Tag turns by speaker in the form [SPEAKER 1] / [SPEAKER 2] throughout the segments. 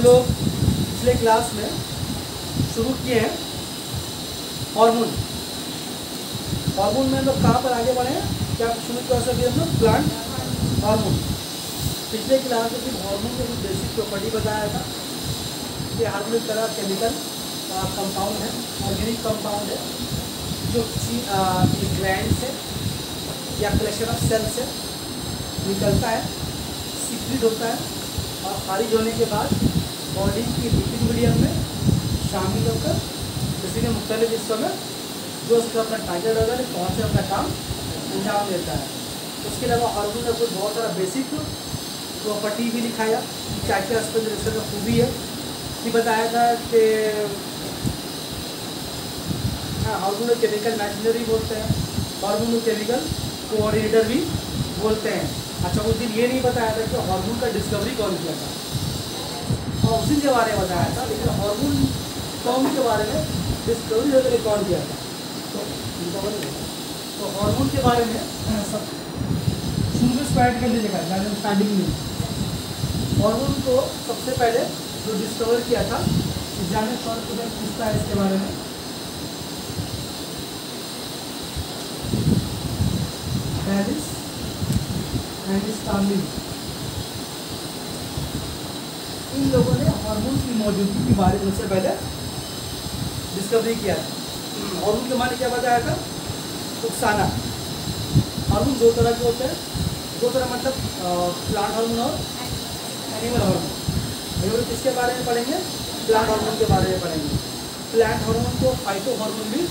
[SPEAKER 1] लोग पिछले क्लास में शुरू किए हैं हार्मोन। हार्मोन में हम लोग कहाँ पर आगे बढ़े हैं, क्या शुरू कर सकते हैं हम लोग, प्लांट हार्मोन। पिछले क्लास में सिर्फ हार्मोन के कुछ बेसिक प्रॉपर्टी बताया था। ये हार्मोन एक तरह केमिकल कंपाउंड है, ऑर्गेनिक कंपाउंड है, जो किसी ग्लैंड से या कलेक्शन ऑफ सेल से निकलता है, सीक्रेट होता है और खारिज होने के बाद बॉडी की लिपिड मीडियम में शामिल होकर किसी ने मुख्तलिफ हिस्सों में जो उसका अपना टारगेट होगा पहुँच अपना काम अंजाम देता है। उसके अलावा हार्मोन में कुछ बहुत सारा बेसिक प्रॉपर्टी भी दिखाया, क्या क्या उस पर रिसर्च में खूबी है। ये बताया था कि हार्मोन केमिकल मैशनरी बोलते हैं, हार्मोन केमिकल कोऑर्डिनेटर भी बोलते हैं। अच्छा, उस दिन ये नहीं बताया था कि हार्मोन का डिस्कवरी कौन किया था, और उसी के बारे में बताया था, लेकिन हार्मोन फॉर्म के बारे में डिस्कवरी कौन किया था। तो हार्मोन के बारे में सब शुरू में स्टार्ट कर लीजिएगा, स्टार्टिंग में हार्मोन को सबसे पहले जो डिस्कवर किया था, जाने सवाल पूछता है इसके बारे में। पेरिस एंड स्टार्लिंग, इन लोगों ने हार्मोन की मौजूदगी के बारे में सबसे पहले डिस्कवरी किया था। हार्मोन के माने क्या बताया था, नुकसाना। हार्मोन दो तरह के होते हैं, दो तरह मतलब प्लांट हार्मोन और एनिमल हार्मोन। अगर किसके बारे में पढ़ेंगे, प्लांट हार्मोन के बारे में पढ़ेंगे। प्लांट हार्मोन को फाइटो हार्मोन भी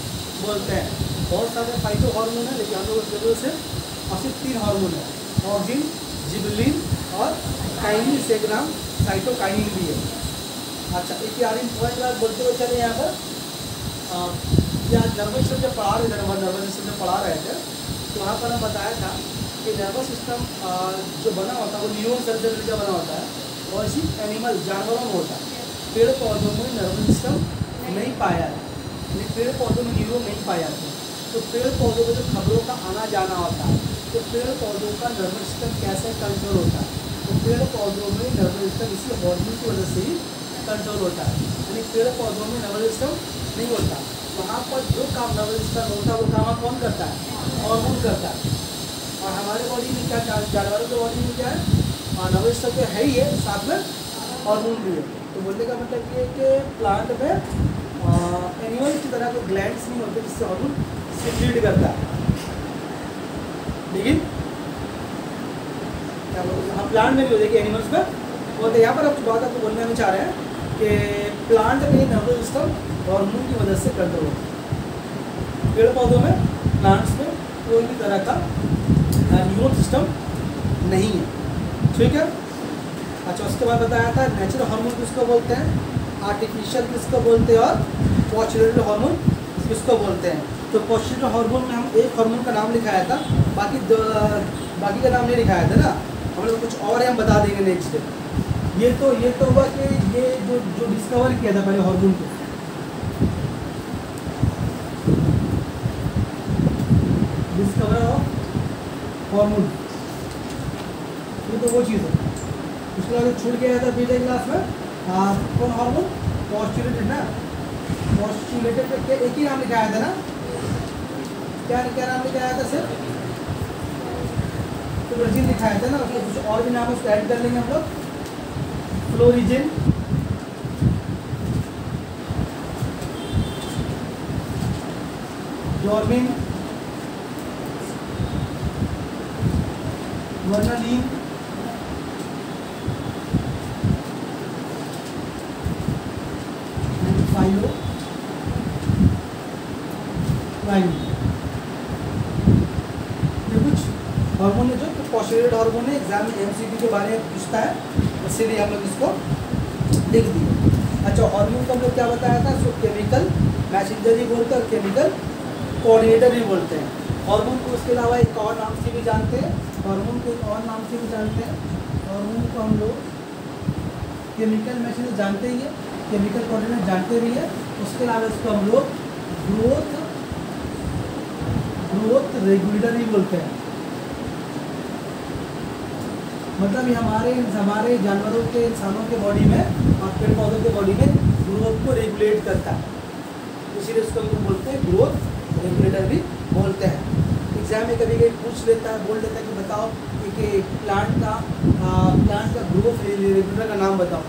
[SPEAKER 1] बोलते हैं। बहुत सारे फाइटो हार्मोन है, लेकिन हम लोग उसके वजह से सिर्फ 3 हार्मोन है, ऑक्सिन, जिबलिन और काइनिन, से एक नाम साइटोकाइनिन भी है। अच्छा, एक यार थोड़ा सा बोलते हुए चले यहाँ पर क्या नर्वस सिस्टम जब पढ़ा रहे थे, नर्वस सिस्टम जब पढ़ा रहे थे तो वहाँ पर हम बताया था कि नर्वस सिस्टम जो बना होता है वो न्यूरॉन सेल से मिलकर बना होता है, और इसी एनिमल जानवरों में होता है। पेड़ पौधों में नर्वस सिस्टम नहीं पाया है, यानी पेड़ पौधों में न्यूरॉन नहीं पाया जाते। तो पेड़ पौधों में जो खबरों का आना जाना होता है, तो पेड़ पौधों का नर्वस सिस्टम कैसे कंट्रोल होता है, तो पेड़ पौधों में नर्वस सिस्टम इसी हार्मोन की वजह से ही कंट्रोल होता है। यानी पेड़ पौधों में नर्वस सिस्टम नहीं होता, वहाँ पर जो काम नर्वस सिस्टम होता है वो काम कौन करता है, हार्मोन करता है। और हमारे बॉडी में क्या, जानवरों के बॉडी में क्या है, नर्वस सिस्टम तो है ही है, साथ में हार्मोन भी है। तो बोलने का मतलब ये कि प्लांट में एनिमल की तरह कोई ग्लैंड्स नहीं होते जिससे हार्मोन सीक्रेट करता है। लेकिन क्या बोलते हैं, हाँ प्लांट में भी हो जाएगी, एनिमल्स में बोलते हैं। यहाँ पर अब बात आपको बोलने में चाह रहे हैं कि प्लांट में नर्वस सिस्टम हार्मोन की वजह से कंट्रोल होता है। पेड़ पौधों में, प्लांट्स में कोई भी तरह का न्यूरल सिस्टम नहीं है, ठीक है। अच्छा, उसके बाद बताया था नेचुरल हार्मोन किसको बोलते हैं, आर्टिफिशियल किसको बोलते हैं, और पोस्चुरल हार्मोन किसको बोलते हैं। तो पोस्चुरल हार्मोन में हम एक हार्मोन का नाम लिखाया था, बाकी का नाम नहीं लिखाया था ना, हम लोग कुछ और हम बता देंगे नेक्स्ट डे। ये तो हुआ कि ये जो डिस्कवर किया था पहले हार्मोन को, डिस्कवर ऑफ हार्मोन, ये तो वो चीज़ है। उसके बाद छूट गया था पिछले क्लास में, कौन हार्मोन, पोस्चुलेटेड ना, पोस्चुलेटेड पे एक ही नाम लिखाया था ना, क्या नाम लिखाया था, सिर्फ फ्लोरिजिन लिखाया था ना, उसमें कुछ और भी नाम उसको ऐड कर लेंगे हम लोग, फ्लोरिजिन, जॉर्मिन, वर्नालीन, फाइलो लाइन, ये कुछ हार्मोन है जो पोस्चुलेटेड हार्मोन है। एग्जाम में एमसीक्यू के बारे में पूछता है, इसीलिए हम लोग इसको लिख दिए। अच्छा, हार्मोन को हम लोग क्या बताया था, इसको केमिकल मैसेंजर भी बोलते हैं और केमिकल कोऑर्डिनेटर भी बोलते हैं। हार्मोन को उसके अलावा एक और नाम से भी जानते हैं, हार्मोन को एक और नाम से भी जानते हैं। हार्मोन को हम लोग केमिकल मैसेंजर जानते ही है, केमिकल कोऑर्डिनेटर जानते भी है। उसके अलावा इसको हम लोग ग्रोथ रेगुलेटर भी बोलते हैं। मतलब ये हमारे जानवरों के, इंसानों के बॉडी में और पेड़ पौधों के बॉडी में ग्रोथ को रेगुलेट करता है, इसीलिए उसको हम बोलते हैं ग्रोथ रेगुलेटर भी बोलते हैं। एग्जाम में कभी कभी पूछ लेता है, बोल देता है कि बताओ कि प्लांट का ग्रोथ रेगुलेटर का नाम बताओ,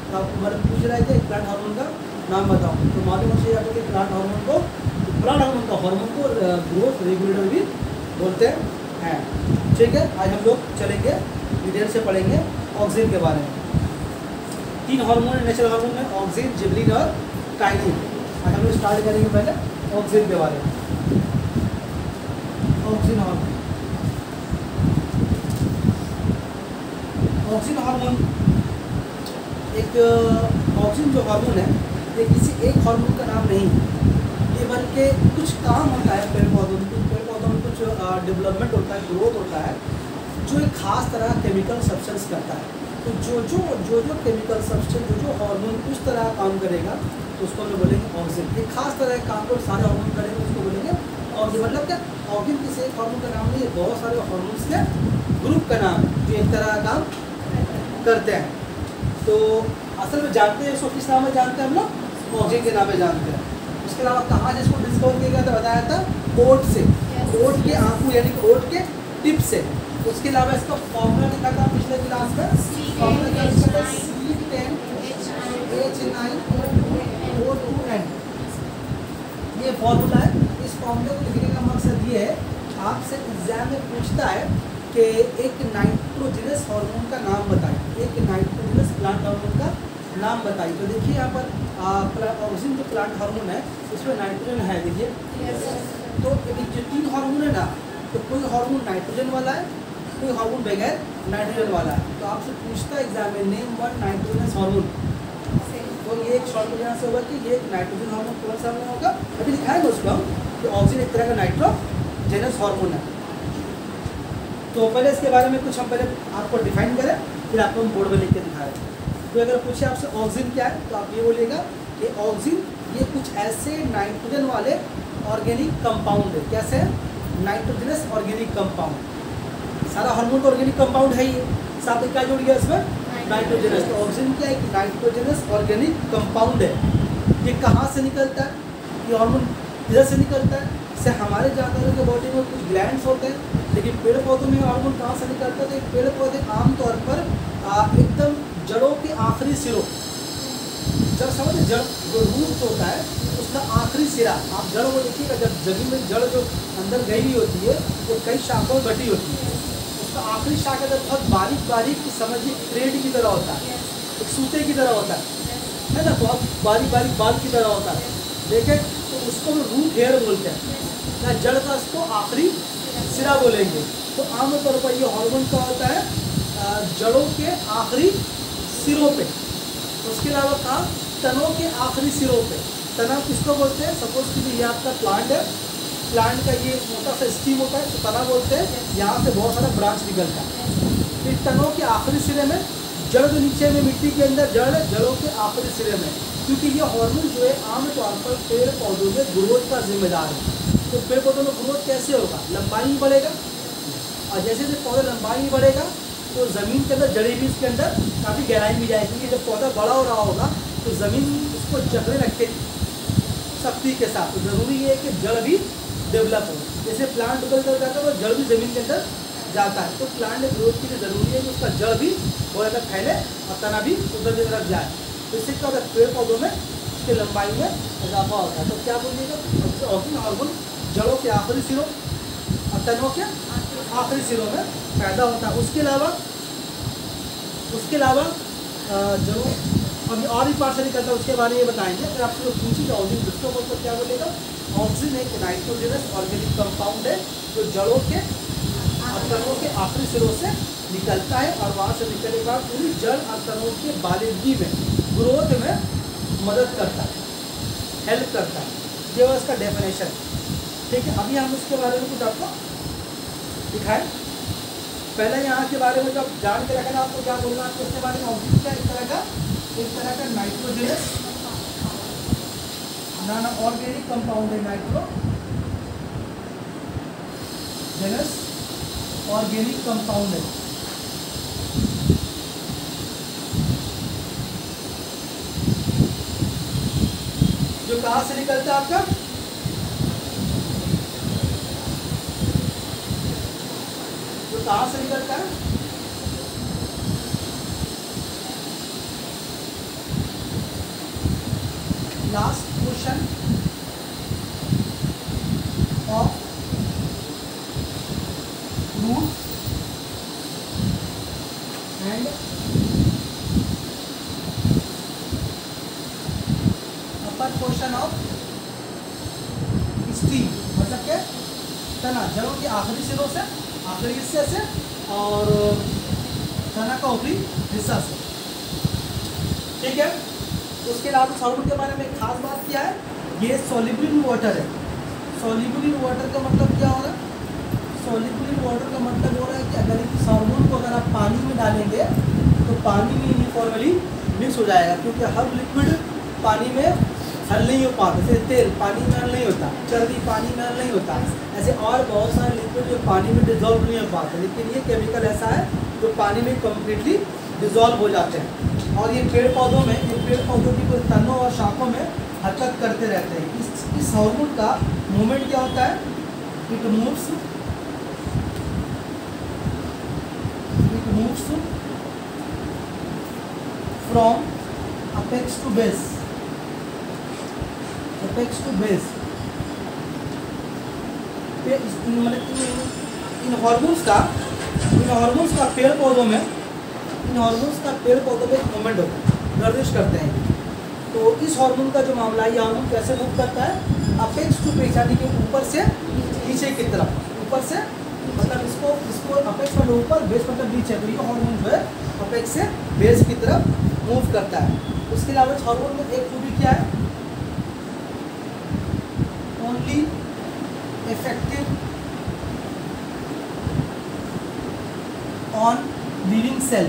[SPEAKER 1] तो आपको मतलब पूछ रहा है कि प्लांट हार्मोन का नाम बताओ, तो मालूम हो जाएगा कि प्लांट हार्मोन को ग्रोथ रेगुलेटर भी बोलते हैं। ठीक है, आज हम लोग चलेंगे डिटेल से पढ़ेंगे ऑक्सिन के बारे में। 3 हार्मोन नेचुरल हार्मोन में ऑक्सिन, जिबरिन और काइनिन। आज हम लोग स्टार्ट करेंगे पहले ऑक्सिन के बारे में। Auxin hormone, auxin hormone auxin जो हार्मोन है ये किसी एक हार्मोन का नाम नहीं, ये बल्कि कुछ काम होता है पेड़ पौधों में कुछ डेवलपमेंट होता है, ग्रोथ होता है, जो एक खास तरह केमिकल सब्सटेंस करता है। तो जो केमिकल सब्सटेंस, जो हार्मोन उस तरह काम करेगा तो उसको हम बोलेंगे ऑक्सिन। एक खास तरह के काम को सारे हार्मोन करेंगे उसको बोलेंगे ऑक्सिन। मतलब क्या, ऑक्सिन किसी एक हार्मोन का नाम नहीं है, बहुत सारे हार्मोन्स के ग्रुप का नाम है जो एक तरह का काम करते हैं। तो असल में जानते हैं इसको किस नाम में जानते हैं हम लोग, ऑक्सिन के नाम में जानते हैं। उसके अलावा कहाँ जिसको डिस्कवर किया गया था बताया था ओट से, ओट के आंकू यानी कि ओट के टिप से। उसके अलावा इसका फॉर्मूला लिखा था पिछले क्लास में, फॉर्मूला क्या लिखा था, C10H9O2N। ये फॉर्मूला है। इस फॉर्मूले को लिखने का मकसद ये है, आपसे एग्जाम में पूछता है कि एक नाइट्रोजनस हार्मोन का नाम बताइए, एक नाइट्रोजनस प्लांट हार्मोन का नाम बताइए। तो देखिए यहाँ पर ऑक्सिन जो प्लांट हार्मोन है उसमें नाइट्रोजन है, देखिए। तो जो 3 हार्मोन है ना, तो कोई हार्मोन नाइट्रोजन वाला है, कोई हार्मोन बगैर नाइट्रोजन वाला है। तो आपसे पूछता है एग्जाम में नेम 1 नाइट्रोजनस हार्मोन, तो ये एक शॉर्ट में यहाँ से होगा कि ये एक नाइट्रोजन हार्मोन कौन सा होगा, अभी दिखाएंगे उसको हम कि ऑक्सिन एक तरह का नाइट्रोजनस हार्मोन है। तो पहले इसके बारे में कुछ हम पहले आपको डिफाइन करें, फिर आपको हम बोर्ड में लिख के दिखाएं। तो अगर पूछे आपसे ऑक्सिन क्या है तो आप ये बोलिएगा कि ऑक्सिन ये कुछ ऐसे नाइट्रोजन वाले ऑर्गेनिक कंपाउंड है। कैसे है, नाइट्रोजनस ऑर्गेनिक कंपाउंड। सारा हार्मोन तो ऑर्गेनिक कंपाउंड है ही, साथ में क्या जोड़ गया इसमें, नाइट्रोजनस। तो ऑक्सिन क्या है कि नाइट्रोजनस ऑर्गेनिक कंपाउंड है। ये कहाँ से निकलता है, ये हार्मोन इधर से निकलता है। जैसे हमारे जानवरों के बॉडी में कुछ ग्लैंड्स होते हैं, लेकिन पेड़ पौधों में हार्मोन कहाँ से निकलता है, तो पेड़ पौधे आमतौर पर एकदम जड़ों के आखिरी सिरों, जड़ समझ, जड़ जो रूट होता है उसका आखिरी सिरा, आप जड़ को देखिएगा, जब जमीन में जड़ जो अंदर गई हुई होती है वो कई शाखाओं में बटी होती है, उसका आखिरी शाखा जब बहुत बारीक बारीक समझिए थ्रेड की तरह होता है, एक सूते की तरह होता है ना, बहुत बारीक बारीक बाल की तरह होता है, देखें, तो उसको रूट हेयर बोलते हैं ना, जड़ का उसको आखिरी सिरा बोलेंगे। तो आमतौर पर ये हार्मोन का होता है जड़ों के आखिरी सिरों पे। उसके अलावा कहा, तनों के आखिरी सिरों पे। तना किसको बोलते हैं, सपोज कि ये आपका प्लांट है, प्लांट का ये मोटा सा स्टीम होता है तो तना बोलते हैं, यहाँ से बहुत सारा ब्रांच निकलता है। फिर तनों के आखिरी सिरे में जड़, जो नीचे में मिट्टी के अंदर जड़ है, जड़ों के आखिरी सिरे में, क्योंकि ये हार्मोन जो है आमतौर पर पेड़ पौधों में ग्रोथ का जिम्मेदार है। तो पेड़ पौधों में ग्रोथ कैसे होगा, लंबाई ही बढ़ेगा, और जैसे जैसे पौधा लंबाई ही बढ़ेगा तो ज़मीन के अंदर जड़ी भी उसके अंदर काफ़ी गहराई में जाएगी, क्योंकि जब पौधा बड़ा हो रहा होगा तो ज़मीन उसको जकड़े रखेगी शक्ति के साथ। तो ज़रूरी है कि जड़ भी डेवलप हो, जैसे प्लांट उधर उधर जाता है तो जड़ भी ज़मीन के अंदर जाता है। तो प्लांट ग्रोथ के लिए ज़रूरी है कि उसका जड़ भी बहुत ज़्यादा फैले और तना भी उधर की तरफ जाए। तो इससे क्या होता है, पेड़ पौधों में उसके लंबाई में इजाफा होता है। तो क्या बोलिएगा, ऑक्सीजन हार्मोन जड़ों के आखिरी सिरों और तनों के आखिरी सिरों में पैदा होता है। उसके अलावा जो अभी और भी पार्ट से निकलता है उसके बारे में बताएंगे। अगर आपसे लोग पूछेगा ऑक्सीजन किसको बोलते हैं, क्या बोलेगा, ऑक्सीजन एक नाइट्रोजनस ऑर्गेनिक कंपाउंड है जो जड़ों के और तनों के आखिरी सिरों से निकलता है, और वहाँ से निकलने के बाद पूरी जड़ और तनों के बालिदगी में, ग्रोथ में मदद करता है, हेल्प करता है। ये वो इसका डेफिनेशन। ठीक है, अभी हम उसके बारे में कुछ आपको दिखाएं। पहले यहाँ के बारे में जब जान के रखना, आपको क्या बोलना है उसके बारे में। ऑक्सीजन क्या एक तरह का नाइट्रोजनस नाना ऑर्गेनिक कंपाउंड है, नाइट्रोजनस ऑर्गेनिक कंपाउंड है। जो कहाँ से निकलता है आपका, जो कहाँ से निकलता है, last portion of root and upper portion of stem, मतलब क्या, तना, जड़ों की आखिरी सिरों से, आखिरी हिस्से से, और तना का ऊपरी हिस्सा से। ठीक है। उसके अलावा सॉल्यूट के बारे में एक खास बात क्या है, ये सॉल्युबल इन वाटर है। सॉल्युबल इन वाटर का मतलब क्या हो रहा है, सॉल्युबल इन वाटर का मतलब हो रहा है कि अगर इस हार्मोन को अगर आप पानी में डालेंगे तो पानी में यूनिफॉर्मली मिक्स हो जाएगा, क्योंकि हर लिक्विड पानी में हल नहीं हो पाता। जैसे तेल पानी में हल नहीं होता, चर्बी पानी में हल नहीं होता, ऐसे और बहुत सारे लिक्विड जो पानी में डिजॉल्व नहीं हो पाते, लेकिन ये केमिकल ऐसा है जो पानी में कम्प्लीटली डिजॉल्व हो जाते हैं। और ये पेड़ पौधों में, ये पेड़ पौधों की कुछ तनों और शाखों में हरकत करते रहते हैं। इस हार्मोन का मूवमेंट क्या होता है, it moves from apex to base, apex to base. मतलब इन हार्मोन्स का पेड़ पौधों में, इन हार्मोन्स का पेड़ पौधों में एक मूवमेंट होता है, निर्देश करते हैं। तो इस हार्मोन का जो मामला है, ये हार्मोन कैसे मूव करता है, अपेक्स टू बेस, यानी कि ऊपर से नीचे की तरफ, ऊपर से मतलब इसको अपेक्स मतलब ऊपर, बेस मतलब नीचे, तो ये हार्मोन जो है अपेक्स से बेस की तरफ मूव करता है। उसके अलावा इस हार्मोन में एक खूबी क्या है, only effective on living cell.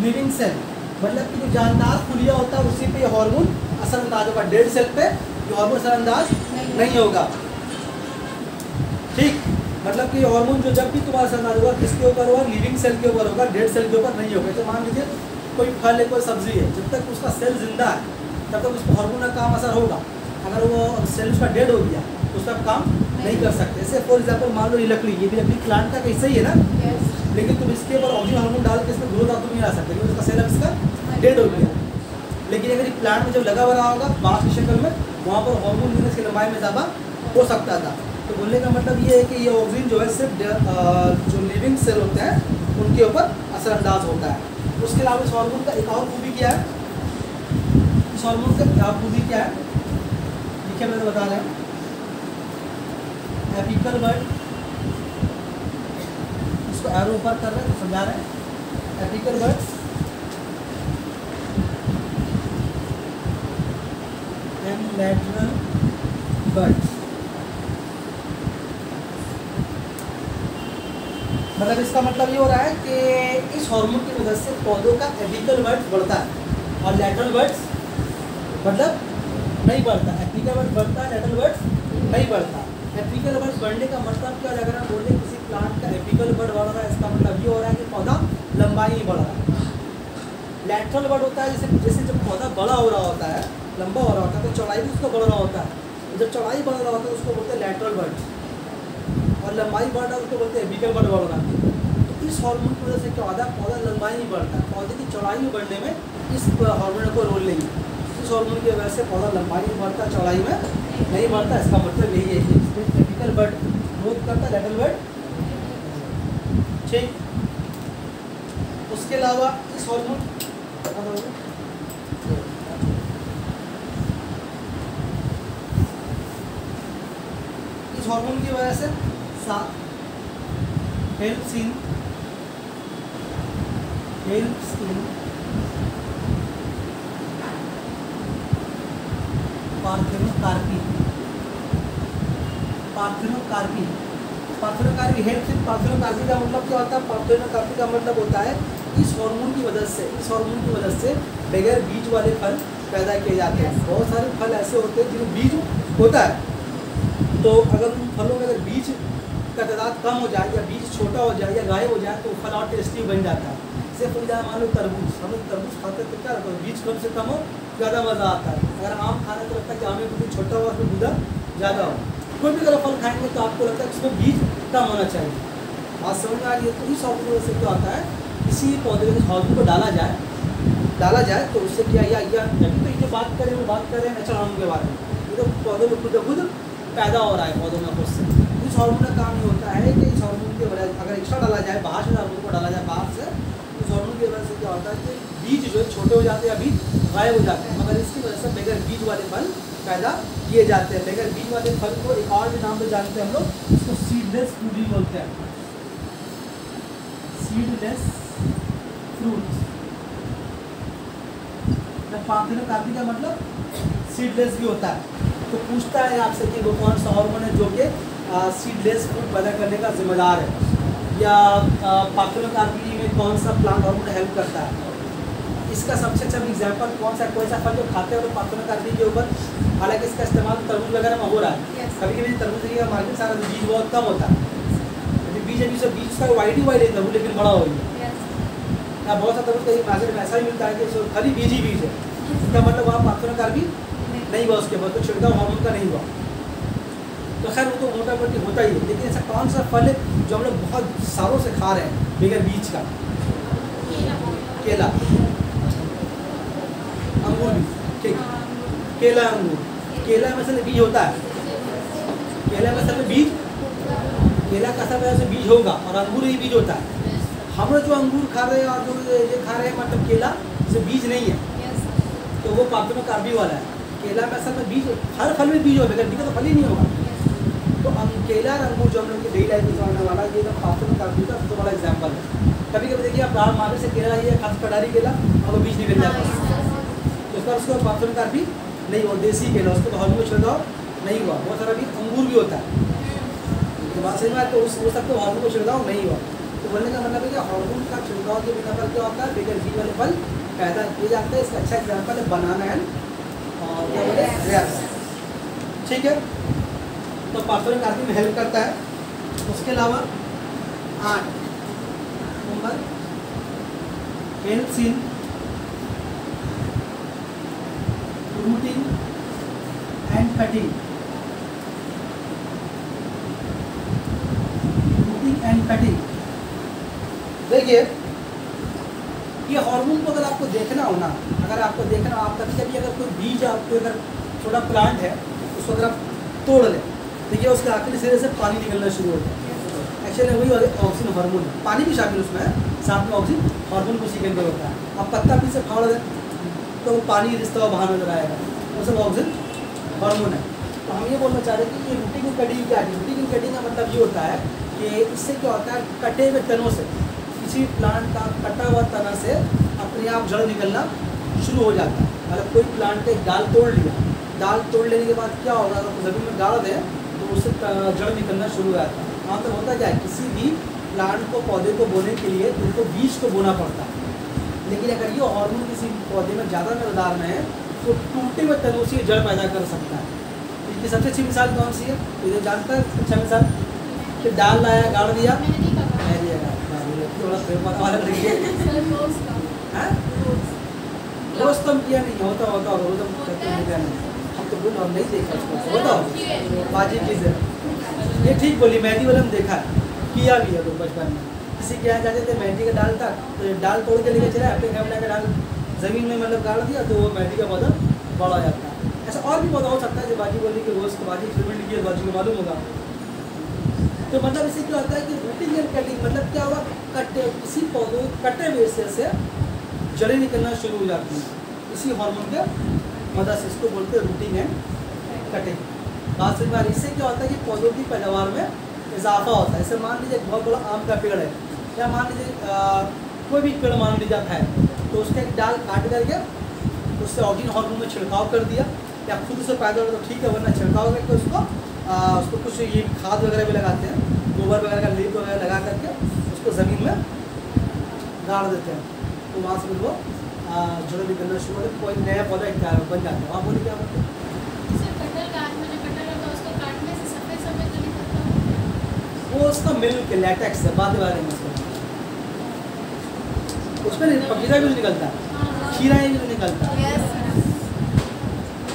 [SPEAKER 1] Living cell मतलब कि जो जानदार खुलिया होता है उसी पे ये हार्मोन असरअंदाज होगा, डेड सेल पे ये हार्मोन असरअंदाज नहीं होगा। ठीक, मतलब कि हार्मोन जो जब भी तुम्हारा असरअंदाज होगा किसके ऊपर होगा, लिविंग सेल के ऊपर होगा, डेड सेल के ऊपर नहीं होगा। तो मान लीजिए कोई फल है, कोई सब्जी है, जब तक उसका सेल जिंदा है तब तक उस पर हार्मोन का काम असर होगा। अगर वो सेल उसका डेड हो गया तो उसका काम नहीं कर सकते। जैसे फॉर एग्जाम्पल मान लो ये लकड़ी, ये भी लकड़ी प्लांट का कैसे ही है ना, लेकिन तुम इसके ऊपर ऑक्सीजन हार्मोन डाल के इसमें ग्रोथ आप नहीं ला सकते, क्योंकि उसका सेल अब इसका डेड हो गया। लेकिन अगर ये प्लांट में जब लगा हुआ होगा बाँस की शक्ल में, वहाँ पर हार्मोन देने की लंबाई में इजाफा हो सकता था। तो बोलने का मतलब ये है कि ये ऑक्सीजन जो है सिर्फ जो लिविंग सेल होते हैं उनके ऊपर असरअंदाज होता है। उसके अलावा इस हार्मोन का एक और खूबी क्या है, इस हार्मोन का क्या खूबी क्या है, देखिए मैं तो बता रहा हूँ, एपिकल वर्ड, इसको एरो ऊपर कर रहे हैं तो समझा रहे हैं। Apical word and lateral word, मतलब इसका मतलब ये हो रहा है कि इस हार्मोन की वजह से पौधों का एपिकल वर्ड बढ़ता है और लैटरल वर्ड्स मतलब नहीं बढ़ता। एपिकल वर्ड बढ़ता है, लैटरल वर्ड्स नहीं बढ़ता। एपिकल वर्ड बढ़ने का मतलब क्या, अगर आप बोले किसी प्लांट का एपिकल वर्ड बढ़ रहा है, इसका मतलब ये हो रहा है कि पौधा लंबाई ही बढ़ रहा है। लैटरल वर्ड होता है जैसे जब पौधा बड़ा हो रहा होता है, लंबा हो रहा होता है, तो चौड़ाई भी उसका बढ़ रहा होता है। जब चौड़ाई बढ़ रहा होता है उसको बोलते हैं लैटरल वर्ड, और लंबाई बढ़ रहा है उसको बोलते हैं एपिकल वर्ड बढ़ रहा है। तो इस हार्मोन की वजह से क्या होता है, पौधा लंबाई नहीं बढ़ता है, पौधे की चौड़ाई में बढ़ने में इस हार्मोन को रोल नहीं है। इस हार्मोन की वजह से पौधा लंबाई में बढ़ता, चौड़ाई में नहीं बढ़ता। इसका मतलब यही है कि एपिकल वर्ड ग्रोथ करता है, लैटरल वर्ड ठीक। उसके अलावा इस हार्मोन की वजह से helps in parthenocarpy helps in parthenocarpy का मतलब क्या होता है, पार्थेनोकार्पी का मतलब होता है इस हार्मोन की वजह से बगैर बीज वाले फल पैदा किए जाते हैं। बहुत सारे फल ऐसे होते हैं जिनमें बीज होता है, तो अगर उन फलों में अगर बीज का तादाद कम हो जाए या बीज छोटा हो जाए या गायब हो जाए तो फल और टेस्टी बन जाता है। जैसे फल जाए मान लो तरबूज, हम लोग तरबूज खाते तो क्या रहता है, बीज कम से कम हो ज़्यादा मज़ा आता है। अगर आम खाने तो लगता है कि आम में कुछ छोटा हो उसमें गूदा ज़्यादा हो। कोई भी अगर फल खाएंगे तो आपको लगता है कि उसमें बीज कम होना चाहिए। बात समझ में आ रही है? तो इस हार्मोन से क्या होता है, किसी पौधे में हार्मोन को डाला जाए तो उससे क्या या अभी तो ये बात कर रहे हैं नेचुरल हार्मोन के बारे में, ये तो पौधे में खुद पैदा हो रहा है पौधों में खुद से। इस हार्मोन का काम ये होता है कि इस हार्मोन के वजह अगर एक्स्ट्रा डाला जाए बाहर से, हार्मोन को डाला जाए बाहर से, इस हार्मोन की वजह से क्या होता है कि बीज जो है छोटे हो जाते हैं, अभी गायब हो जाते हैं, मगर इसकी वजह से बगैर बीज वाले फल पैदा किए जाते हैं। बगैर बीज वाले फल को एक और भी नाम से जानते हैं हम लोग, इसको सीडलेस फ्रूट भी बोलते हैं, सीडलेस फ्रूट। पार्थेनोकार्पी का मतलब सीडलेस भी होता है। तो पूछता है आपसे कि वो कौन सा हार्मोन है जो कि सीडलेस फ्रूट पैदा करने का जिम्मेदार है, या पार्थेनोकार्पी में कौन सा प्लांट हार्मोन हेल्प करता है। इसका सबसे अच्छा एग्जाम्पल कौन सा फल जो खाते हैं पार्थेनोकार्पी के ऊपर, हालांकि इसका इस्तेमाल तरबूज वगैरह में हो रहा है। कभी कभी तरबूज का मार्केट सारा बीज बहुत कम होता है, बीज उसका वाइट ही वाइट है लेकिन बड़ा हो गया। या बहुत सा तरबूज कहीं मार्केट में ऐसा ही मिलता है कि खाली बीज ही बीज है, इसका मतलब वहाँ पार्थेनोकार्पी नहीं हुआ, उसके बाद तो छिड़काव हार्मोन का नहीं हुआ। तो खैर वो तो मोटा मोटी होता ही है, लेकिन ऐसा कौन सा फल है जो हम लोग बहुत सालों से खा रहे हैं बगैर बीज का? केला, अंगूर भी, ठीक, केला अंगूर। केला में असल में बीज होता है, केला में असल में बीज, केला का असल में बीज होगा और अंगूर ही बीज होता है। हम लोग जो अंगूर खा रहे हैं और जो ये खा रहे हैं मतलब केला से बीज नहीं है, तो वो पार्थेनोकार्पी वाला है। केला में असल में बीज, हर फल में बीज होगा, बगैर बीज का तो फल ही नहीं होगा। तो केला और अंगूर जो हम लोग डेली लाइफ में खाने वाला ये तो पार्थेनोकार्पी का सबसे बड़ा एग्जाम्पल है। कभी कभी देखिए आप बाहर मार्केट से केला ये खास कटारी केला और वो बीज निकल जाता है, तो उसका उसको पार्थेनोकार्पी नहीं हुआ, देसी केला उसको हार्मोन में छिड़काव नहीं हुआ। बहुत सारा भी अंगूर भी होता है, तो बात सही में तो उस सबको हार्मोन को छिड़काव नहीं हुआ। तो बोलने का मतलब है कि हार्मोन का छिड़काव के बिना पर क्या होता है, बगैर बीज वाले फल पैदा किए जाते हैं। इसका अच्छा एग्जाम्पल है बनाना एंड और क्या बोले ग्रेप्स, ठीक है। तो पार्थेनोकार्पी में हेल्प करता है। उसके अलावा 8 number helps in routing and cutting, routing and cutting. देखिए ये हार्मोन को अगर आपको देखना हो ना, अगर आपको देखना हो, आप कभी अगर कोई बीज आपको अगर छोटा प्लांट है उसको अगर आप तोड़ लें, देखिए उसके आखिरी सिरे से पानी निकलना शुरू होता है। एक्चुअली वही ऑक्सीजन हार्मोन है, पानी भी शामिल उसमें है, साथ में ऑक्सीजन हार्मोन को सीखने का होता है। आप पत्ता पीस से फाड़ दें तो वो पानी रिश्ता बाहर नजर आएगा, वो सब ऑक्सीजन हार्मोन है। तो हम ये बोलना चाह रहे हैं कि ये रूटिंग एंड कटिंग क्या है। रूटिंग एंड कटिंग का मतलब ये होता है कि इससे क्या होता है, कटे हुए तनों से, किसी प्लांट का कटा हुआ तना से अपने आप जड़ निकलना शुरू हो जाता है। मतलब कोई प्लांट का एक डाल तोड़ लिया, डाल तोड़ लेने के बाद क्या होगा, अगर ज़मीन में गाड़ दें तो उससे जड़ निकलना शुरू हो जाता है। वहाँ तो होता क्या है, किसी भी प्लांट को, पौधे को बोने के लिए उनको बीज को बोना पड़ता है। लेकिन अगर ये हार्मोन किसी पौधे में ज़्यादा मकदार में है तो टूटे हुए तनों से जड़ पैदा कर सकता है। इसकी सबसे अच्छी मिसाल कौन सी है, ये जानता है अच्छा मिसाल, कि डाल लाया गाड़ दिया, रोज तो किया नहीं होता रोज हम तो बोल नहीं देखा उसको, बताओ बाजी चीज़ है ये, ठीक बोली। मेहंदी वाला देखा है, किया भी है। तो बचपन में किसी के यहाँ जाते थे, मेहंदी का डाल था तो डाल तोड़ के लेके चला, अपने घर में डाल ज़मीन में मतलब गाड़ दिया तो वो मेहंदी का पौधा बड़ा हो जाता है। ऐसा और भी पौधा हो सकता है जो बाजी बोली कि रोज़ को बाजी एक्सपेरिमेंट किया, बाजी को मालूम होगा। तो मतलब इससे क्या होता है कि रूटिंग एंड कटिंग मतलब क्या हुआ, कटे किसी पौधे कटे हुए से जड़ें निकलना शुरू हो जाती हैं, इसी हार्मोन के मदद से। इसको बोलते हैं रूटिंग एंड कटिंग। बात समझ में आ रही है? इससे क्या होता है कि पौधों की पैदावार में इजाफा होता है। जैसे मान लीजिए एक बहुत बड़ा आम का पेड़ है, या मान लीजिए कोई भी पेड़ मान लीजिए आप है, तो उसका एक डाल काट करके उससे ऑक्सीजन हार्मोन में छिड़काव कर दिया, या खुद से पैदा हो तो ठीक है, वरना छिड़काव करके उसको कुछ ये खाद वगैरह भी लगाते हैं, गोबर वगैरह का लेप वगैरह लगा करके उसको ज़मीन में गाड़ देते हैं, तो वहाँ से फिर वो जड़ निकलना शुरू होते, कोई नया पौधा बन जाता है। वहाँ बोले क्या बोलते हैं, वो उसका मिल्क लैटेक्स है, बाद में उसमें पपीता भी निकलता है, खीरा भी निकलता है।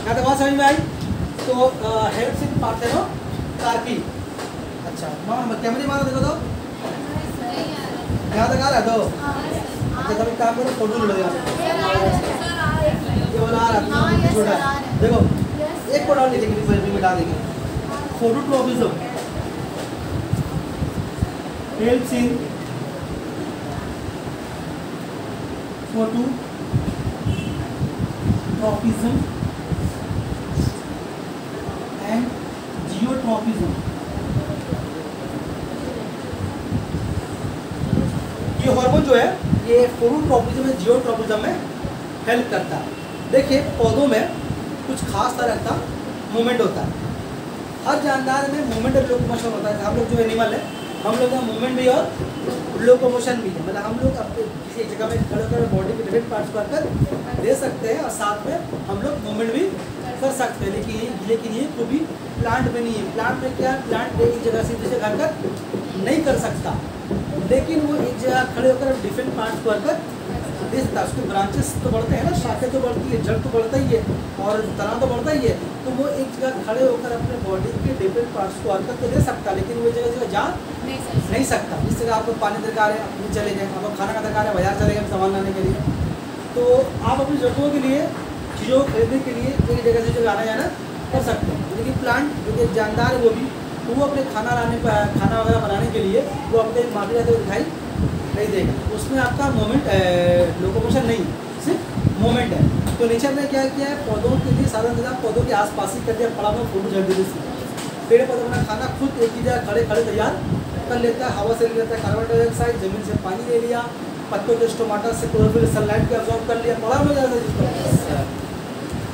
[SPEAKER 1] क्या तो बात समझ में आई? तो हेल्प्स इन पार्थेनोकार्पी। अच्छा कैमरे मारा देखो तो यहाँ तक आ रहा है तो अच्छा तब एक काम करो फोटो ले लो यहाँ से। ये वाला आ रहा है छोटा, देखो एक को डाल देंगे मिटा देंगे। Phototropism helps in phototropism and geotropism. ये हार्मोन जो है ये फोटोट्रॉपिज्म में जियोट्रॉपिज्म में हेल्प करता है। देखिए पौधों में कुछ खास तरह का मूवमेंट होता है। हर जानदार में मूवमेंट और लोकोमोशन होता है। हम लोग जो एनिमल है हम लोग का मूवमेंट भी और लोकोमोशन भी है। मतलब हम लोग अपने किसी जगह में खड़े होकर बॉडी के डिफरेंट पार्ट्स को कर दे सकते हैं और साथ में हम लोग मूवमेंट भी कर सकते हैं। लेकिन ये कोई भी प्लांट में नहीं है। प्लांट में क्या है, प्लांट एक जगह से दूसरी जगह कर नहीं कर सकता, लेकिन वो एक जगह खड़े होकर डिफरेंट पार्ट्स को कर दे सकता है। उसके ब्रांचेस तो बढ़ते हैं ना, शाखें तो बढ़ती है, जड़ तो बढ़ता ही है और तना तो बढ़ता ही है। तो वो एक जगह खड़े होकर अपने बॉडी के डिफरेंट पार्ट्स को हरकत तो दे सकता है, लेकिन वो जगह जा नहीं सकता। इस जगह आपको पानी दरकार है, अपनी चले गए, आपको खाना का दरकार है, बाजार चले गए सामान लाने के लिए। तो आप अपनी जरूरतों के लिए चीज़ों को खरीदने के लिए एक जगह से जो आना जाना कर सकते हैं। लेकिन प्लांट जो कि जानदार है वो भी वो अपने खाना वगैरह बनाने के लिए वो अपने माटी जाते हुए दिखाई नहीं देगा। उसमें आपका मोमेंट लोकोमोशन नहीं, सिर्फ मोमेंट है। तो नेचर ने क्या किया है, पौधों के लिए साधन दिया, पौधों के आसपास ही कर दिया, पड़ा हुआ फोटो झड़ देते। पेड़ पौधे अपना खाना खुद एक ही जगह खड़े खड़े तैयार कर लेता है, हवा से ले लेता है कार्बन डाइऑक्साइड, जमीन से पानी ले लिया, पत्तों के स्टोमाटा से क्लोरोफिल सनलाइट को एब्जॉर्ब कर लिया, पड़ा हो जाता है जिसको।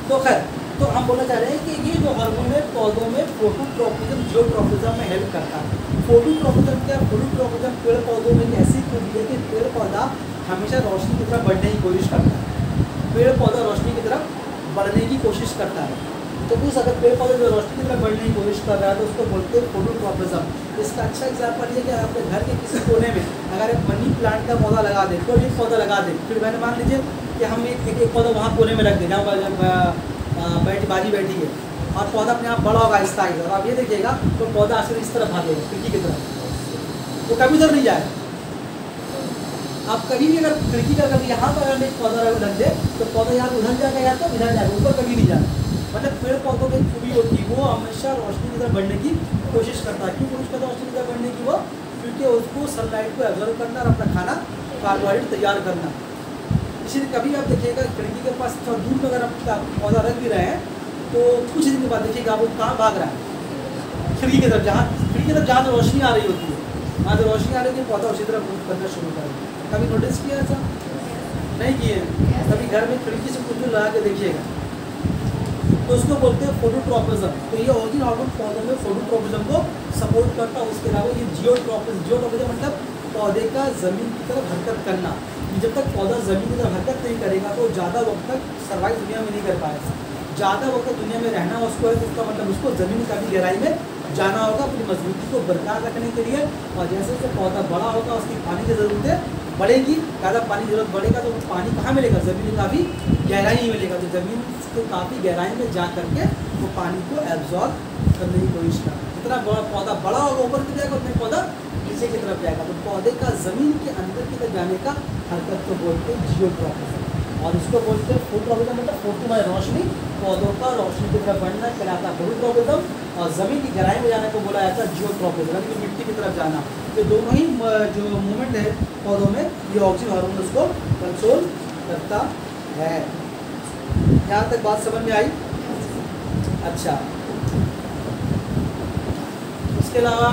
[SPEAKER 1] तो खैर तो हम बोलना चाह रहे हैं कि ये जो हार्मोन है पौधों में फोटोट्रॉपिज्म जियोट्रॉपिज्म में हेल्प करता है। फोटोट्रॉपिज्म क्या, फोटोट्रॉपिज्म पेड़ पौधों में एक ऐसी खूबी है कि पेड़ पौधा हमेशा रोशनी की तरफ बढ़ने की कोशिश करता है। पेड़ पौधा रोशनी की तरफ बढ़ने की कोशिश करता है। तो उस अगर पेड़ पौधे जो रोशनी की तरफ बढ़ने की कोशिश कर रहा है तो उसको बोलते हैं फोटोट्रॉपिज्म। इसका अच्छा एग्जाम्पल ये कि आपके घर के किसी कोने में अगर एक मनी प्लांट का पौधा लगा दें, कोई भी पौधा लगा दें, फिर मैंने मान लीजिए कि हम एक पौधा वहाँ कोने में रख दें जहाँ बाजी बैठी है और पौधा अपने आप बड़ा होगा आहिस्ता आहिस्ता। और आप ये देखिएगा तो पौधा आखिर इस तरफ भागेगा खिड़की की तरफ, तो कभी उधर नहीं जाएगा। आप कभी भी अगर खिड़की का अगर यहाँ पर अगर एक पौधा रख दे तो पौधा यहाँ उधर जाएगा या तो इधर जाएगा, ऊपर कभी नहीं जाएगा। मतलब पेड़ पौधों की खूबी होती है वो हमेशा रोशनी की तरफ बढ़ने की कोशिश करता है। क्यों कोशिश करता है रोशनी की तरफ बढ़ने की वो, क्योंकि उसको सनलाइट को एब्जॉर्व करना और अपना खाना कार्बोहाइड्रेट तैयार करना। इसीलिए कभी आप देखिएगा खिड़की के पास थोड़ा दूर में अगर आप पौधा रख भी रहे हैं तो कुछ दिन के बाद देखिएगा वो कहाँ भाग रहा है, खिड़की की तरफ, जहाँ से रोशनी आ रही होती है, वहाँ से रोशनी आ रही है पौधा उसी तरफ मूव करना शुरू कर देगा। कभी नोटिस किया ऐसा? नहीं किए? कभी घर में खिड़की से कुछ लगा के देखिएगा। तो उसको बोलते हैं फोटोट्रॉपिज्म। तो ये ऑर्गेन हार्मोन पौधों में फोटोट्रॉपिज्म को सपोर्ट करता है। उसके अलावा ये जियोट्रॉपिज्म मतलब पौधे का जमीन की तरफ हरकत करना। जब तक पौधा जमीन की तरफ हरकत नहीं करेगा तो ज़्यादा वक्त तक सर्वाइव दुनिया में नहीं कर पाएगा। ज़्यादा वक्त तक दुनिया में रहना उसको है तो उसका मतलब उसको ज़मीन की काफ़ी गहराई में जाना होगा अपनी मजबूती को बरकरार रखने के लिए। और जैसे जैसे पौधा बड़ा होगा उसकी पानी की ज़रूरतें बढ़ेगी, ज़्यादा पानी की जरूरत बढ़ेगा तो पानी कहाँ मिलेगा, ज़मीन में काफ़ी गहराई में मिलेगा। तो ज़मीन को काफ़ी गहराई में जा करके वो पानी को एब्जॉर्ब करने की कोशिश करेगा। जितना पौधा बड़ा होगा ऊपर की जाएगा उतना पौधा नीचे की तरफ जाएगा। तो पौधे का ज़मीन के अंदर की तरफ जाने का हरकत को बोलते हैं जियोट्रॉपिज्म। और इसको बोलते हैं फोटोट्रॉपिज्म मतलब फोटो में रोशनी, पौधों का रोशनी की तरफ बढ़ना कहलाता है फोटोट्रॉपिज्म। और ज़मीन की गहराई में जाने को बोला जाता है जियोट्रॉपिज्म, यानी मिट्टी की तरफ जाना। तो दोनों ही जो मूवमेंट है पौधों में ये ऑक्सीजन हार्मोन उसको कंट्रोल करता है। यहाँ तक बात समझ में आई? अच्छा, उसके अलावा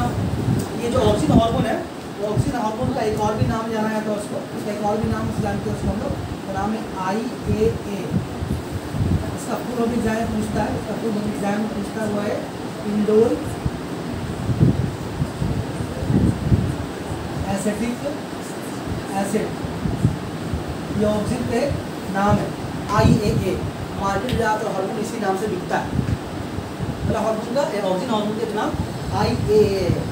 [SPEAKER 1] ये जो ऑक्सीजन हार्मोन है वो ऑक्सीजन हार्मोन का एक और भी नाम जाना जाता है उसको, उसका एक और भी नाम जानते हैं उसको हम लोग, तो नाम है IAA। इसका फुल फॉर्म एग्जाम पूछता है, इसका फुल फॉर्म एग्जाम पूछता हुआ है इंडोल एसिटिक एसिड। ये ऑक्सीजन के नाम है IAA। मार्केट जाता तो हार्मोन इसी नाम से बिकता है, मतलब हार्मोन का ऑक्सीजन हार्मोन के नाम IAA है।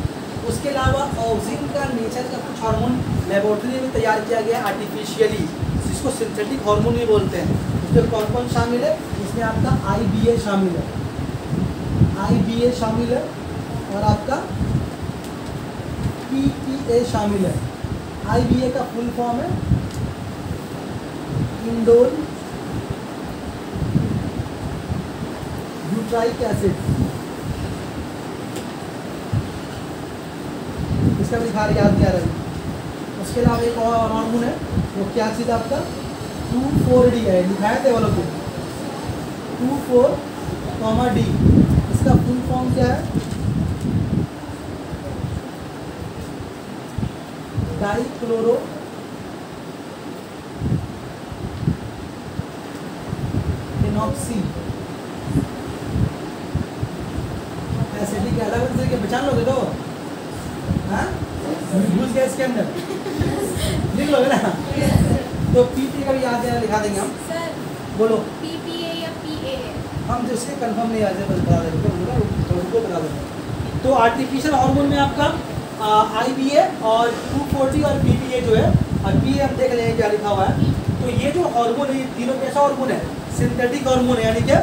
[SPEAKER 1] उसके अलावा ऑक्सीजन का नेचर का कुछ हार्मोन लेबोरेटरी में तैयार किया गया आर्टिफिशियली, जिसको सिंथेटिक हार्मोन भी बोलते हैं। इसमें कौन कौन शामिल है? इसमें आपका IBA शामिल है, IBA शामिल है, और आपका PPA शामिल है। IBA का फुल फॉर्म है इंडोल ब्यूटाइक एसिड। इसका भी खार याद नहीं आ रहा है। उसके अलावा एक और हार्मोन है, वो क्या चीज़ आपका 2,4-D है, लिखाया थे वालों को 2,4,D। इसका फुल फॉर्म क्या है? डाइक्लोरो फिनॉक्सी एसिडिक अलग से पहचान लोगे तो हाँ भूल गया इसके अंदर लिख लोगे ना। तो PPA का भी याद है, लिखा देंगे हम।
[SPEAKER 2] सर
[SPEAKER 1] बोलो
[SPEAKER 2] PPA या PAA?
[SPEAKER 1] हम जिसके कंफर्म नहीं याद है बस बता देंगे, उनको बता देंगे। तो आर्टिफिशियल हार्मोन में आपका IBA और 2,4-D और PPA जो है, और PA हम देख लेंगे क्या लिखा हुआ है। तो ये जो हार्मोन है, ये तीनों कैसा हार्मोन है? सिंथेटिक हार्मोन है, यानी क्या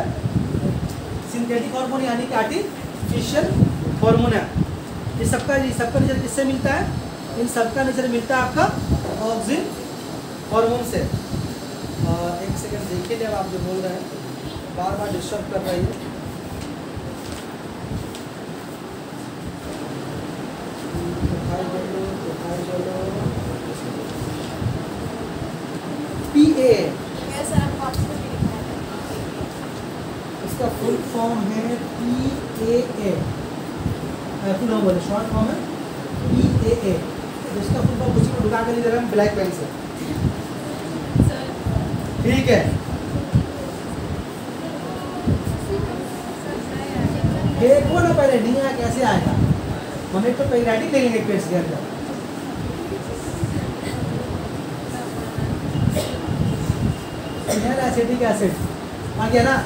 [SPEAKER 1] सिंथेटिक हार्मोन यानी कि आर्टिफिशियल हार्मोन है। ये सबका नेचर किससे मिलता है? इन सबका नेचर मिलता है आपका ऑक्सीजन हार्मोन से। एक सेकंड देखिए, जब आप जो बोल रहे हैं बार बार डिस्टर्ब कर रही है। PA
[SPEAKER 2] यस सर, आप बॉक्स में भी लिखा है।
[SPEAKER 1] इसका फुल फॉर्म है PAA, फुल फॉर्म बोले, शॉर्ट फॉर्म है PAA। इसका फुल फॉर्म उसी को ढुका कर दे रहे हैं ब्लैक पेन से,
[SPEAKER 2] सर
[SPEAKER 1] ठीक है। देखो ना पहले नहीं आया कैसे आएगा, हम एक तो पहले राइटिंग ले लेंगे पेज के अंदर। एसिडिक एसिड आ गया ना।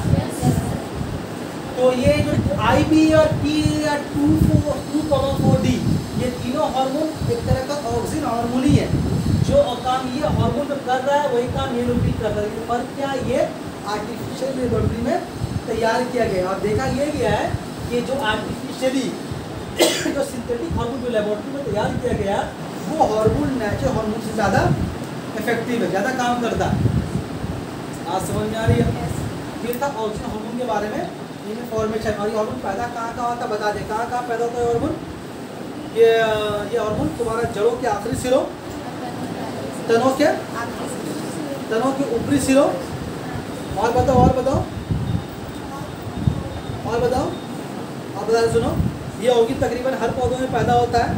[SPEAKER 1] तो ये जो IBA और PA या 2,4-D ये तीनों हार्मोन एक तरह का ऑक्सीजन हार्मोन ही है। जो काम ये हार्मोन जो कर रहा है वही काम ये लोग भी कर रहे हैं, पर क्या ये आर्टिफिशियल लेबोरेटरी में तैयार किया गया। और देखा ये गया है कि जो आर्टिफिशियली जो सिंथेटिक हार्मोन जो लेबोरेटरी में तैयार किया गया वो हार्मोन नेचुरल हार्मोन से ज़्यादा इफेक्टिव है, ज़्यादा काम करता है। आज समझ में आ रही है? ये था ऑक्सीजन हार्मोन के बारे में इन्फॉर्मेशन। और ये हार्मोन पैदा कहाँ कहाँ होता है बता दें, कहाँ कहाँ पैदा होता है हार्मोन? ये हार्मोन तुम्हारा जड़ों के आखिरी सिरों, तनों के ऊपरी सिरों, और बताओ और बताओ और बताओ और बता सुनो। ये होगी तकरीबन हर पौधों में पैदा होता है।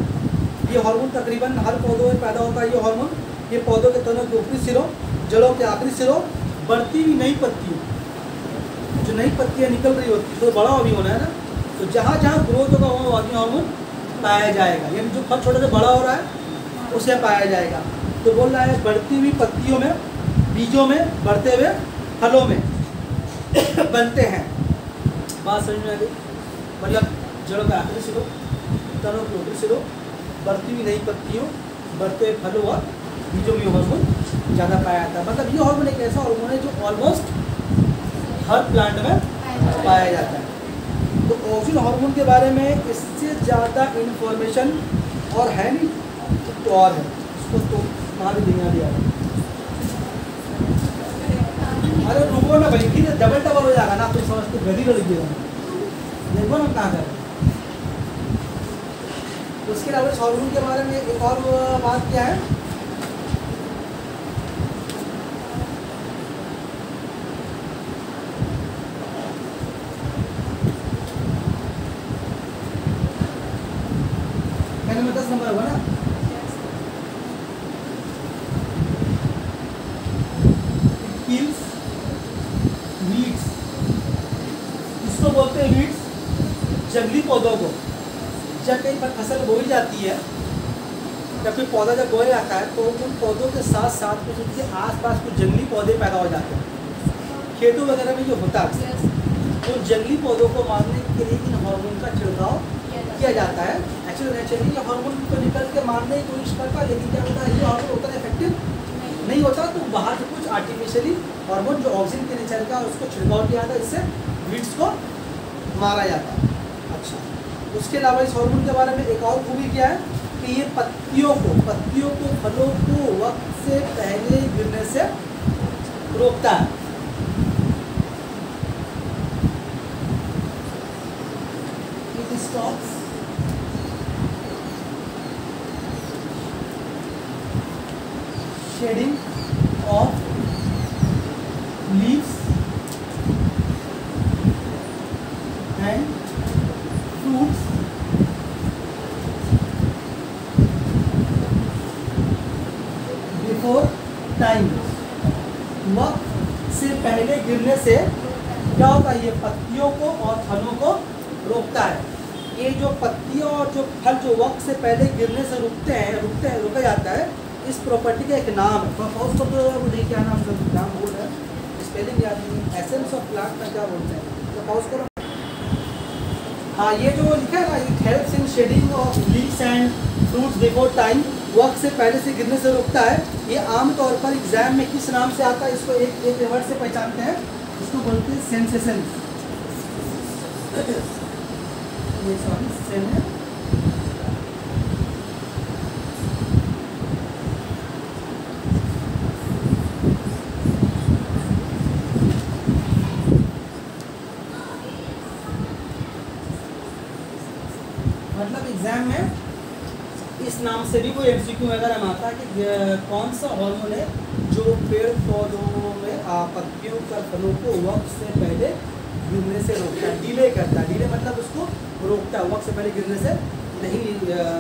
[SPEAKER 1] ये हार्मोन तकरीबन हर पौधों में पैदा होता है। ये हार्मोन ये पौधों के तनों के ऊपरी सिरों, जड़ों के आखिरी सिरों, बढ़ती हुई नई पत्तियों, जो नई पत्तियाँ निकल रही होती है तो बड़ा अभी होना है ना, तो जहाँ जहाँ ग्रोथ होगा वहाँ ऑक्सीजन हार्मोन पाया जाएगा। यानी जो फल छोटे से बड़ा हो रहा है उसे पाया जाएगा। तो बोल रहा है बढ़ती हुई पत्तियों में, बीजों में, बढ़ते हुए फलों में बनते हैं। बात समझ में आ गई? मतलब जड़ों के आखिरी सिरों, तनों के ऊपरी सिरों, बढ़ती हुई नई पत्तियों, बढ़ते हुए फलों और बीजों में हार्मोन ज़्यादा पाया जाता है। मतलब ये हार्मोन एक ऐसा हार्मोन है जो ऑलमोस्ट हर प्लांट में पाया जाता है। तो ऑक्सीजन हार्मोन के बारे में इससे ज़्यादा इन्फॉर्मेशन और है नहीं, तो और है उसको तो कहाँ भी देना दिया। अरे रुको ना भाई, फिर डबल हो जाएगा ना, तो समझते गधी को लिखिएगा, देखो ना कहाँ कर। उसके अलावा इस हार्मोन के बारे में एक और बात क्या है, मैंने 10 नंबर होगा ना। किल्स वीड्स, इसको बोलते हैं वीड्स, जंगली पौधों को। जब कहीं पर फसल बोई जाती है, जब कोई पौधा जब बोया जाता है तो उन पौधों के साथ साथ कुछ उनके आसपास कुछ जंगली पौधे पैदा हो जाते हैं। खेतों वगैरह में जो होता है उन जंगली पौधों को मारने के लिए इन हार्मोन का छिड़काव किया जाता है। नेचुरली ये हार्मोन को निकल के मारने की कोशिश करता है, लेकिन क्या होता है ये हार्मोन उतना इफेक्टिव नहीं होता, तो बाहर से कुछ आर्टिफिशियली हार्मोन जो ऑक्सीजन के नेचर का उसको छिड़काव किया जाता है, इससे वीड्स को मारा जाता है। अच्छा, उसके अलावा इस हार्मोन के बारे में एक और खूबी क्या है कि ये पत्तियों को फलों को वक्त से पहले गिरने से रोकता है। It stops shedding of leaves and fruits before time. वक्त से पहले गिरने से क्या होता है, ये पत्तियों को और फलों को रोकता है। ये जो पत्तियां और जो फल जो वक्त से पहले गिरने से रोका जाता है, इस प्रॉपर्टी का एक नाम है। सपोज को तो मुझे क्या नाम बोल रहा है, स्पेलिंग याद नहीं, एसेंस ऑफ प्लांट में क्या बोलते हैं, सपोज करो। हाँ, ये जो लिखा है ना, it helps in shedding of leaves and fruits before time, वक्त से पहले से गिरने से रोकता है। ये आमतौर पर एग्जाम में किस नाम से आता है, इसको एक वर्ड से पहचानते हैं, इसको बोलते हैं सेंसेशन। ये सॉरी सेन है, मतलब एग्जाम में इस नाम से भी कोई एमसीक्यू वगैरह में आता है कि कौन सा हार्मोन है जो पेड़ पौधों में पत्तियों का फलों को वक्त से पहले गिरने से रोकता है, डिले करता है। डिले मतलब उसको रोकता है, वक्त से पहले गिरने से नहीं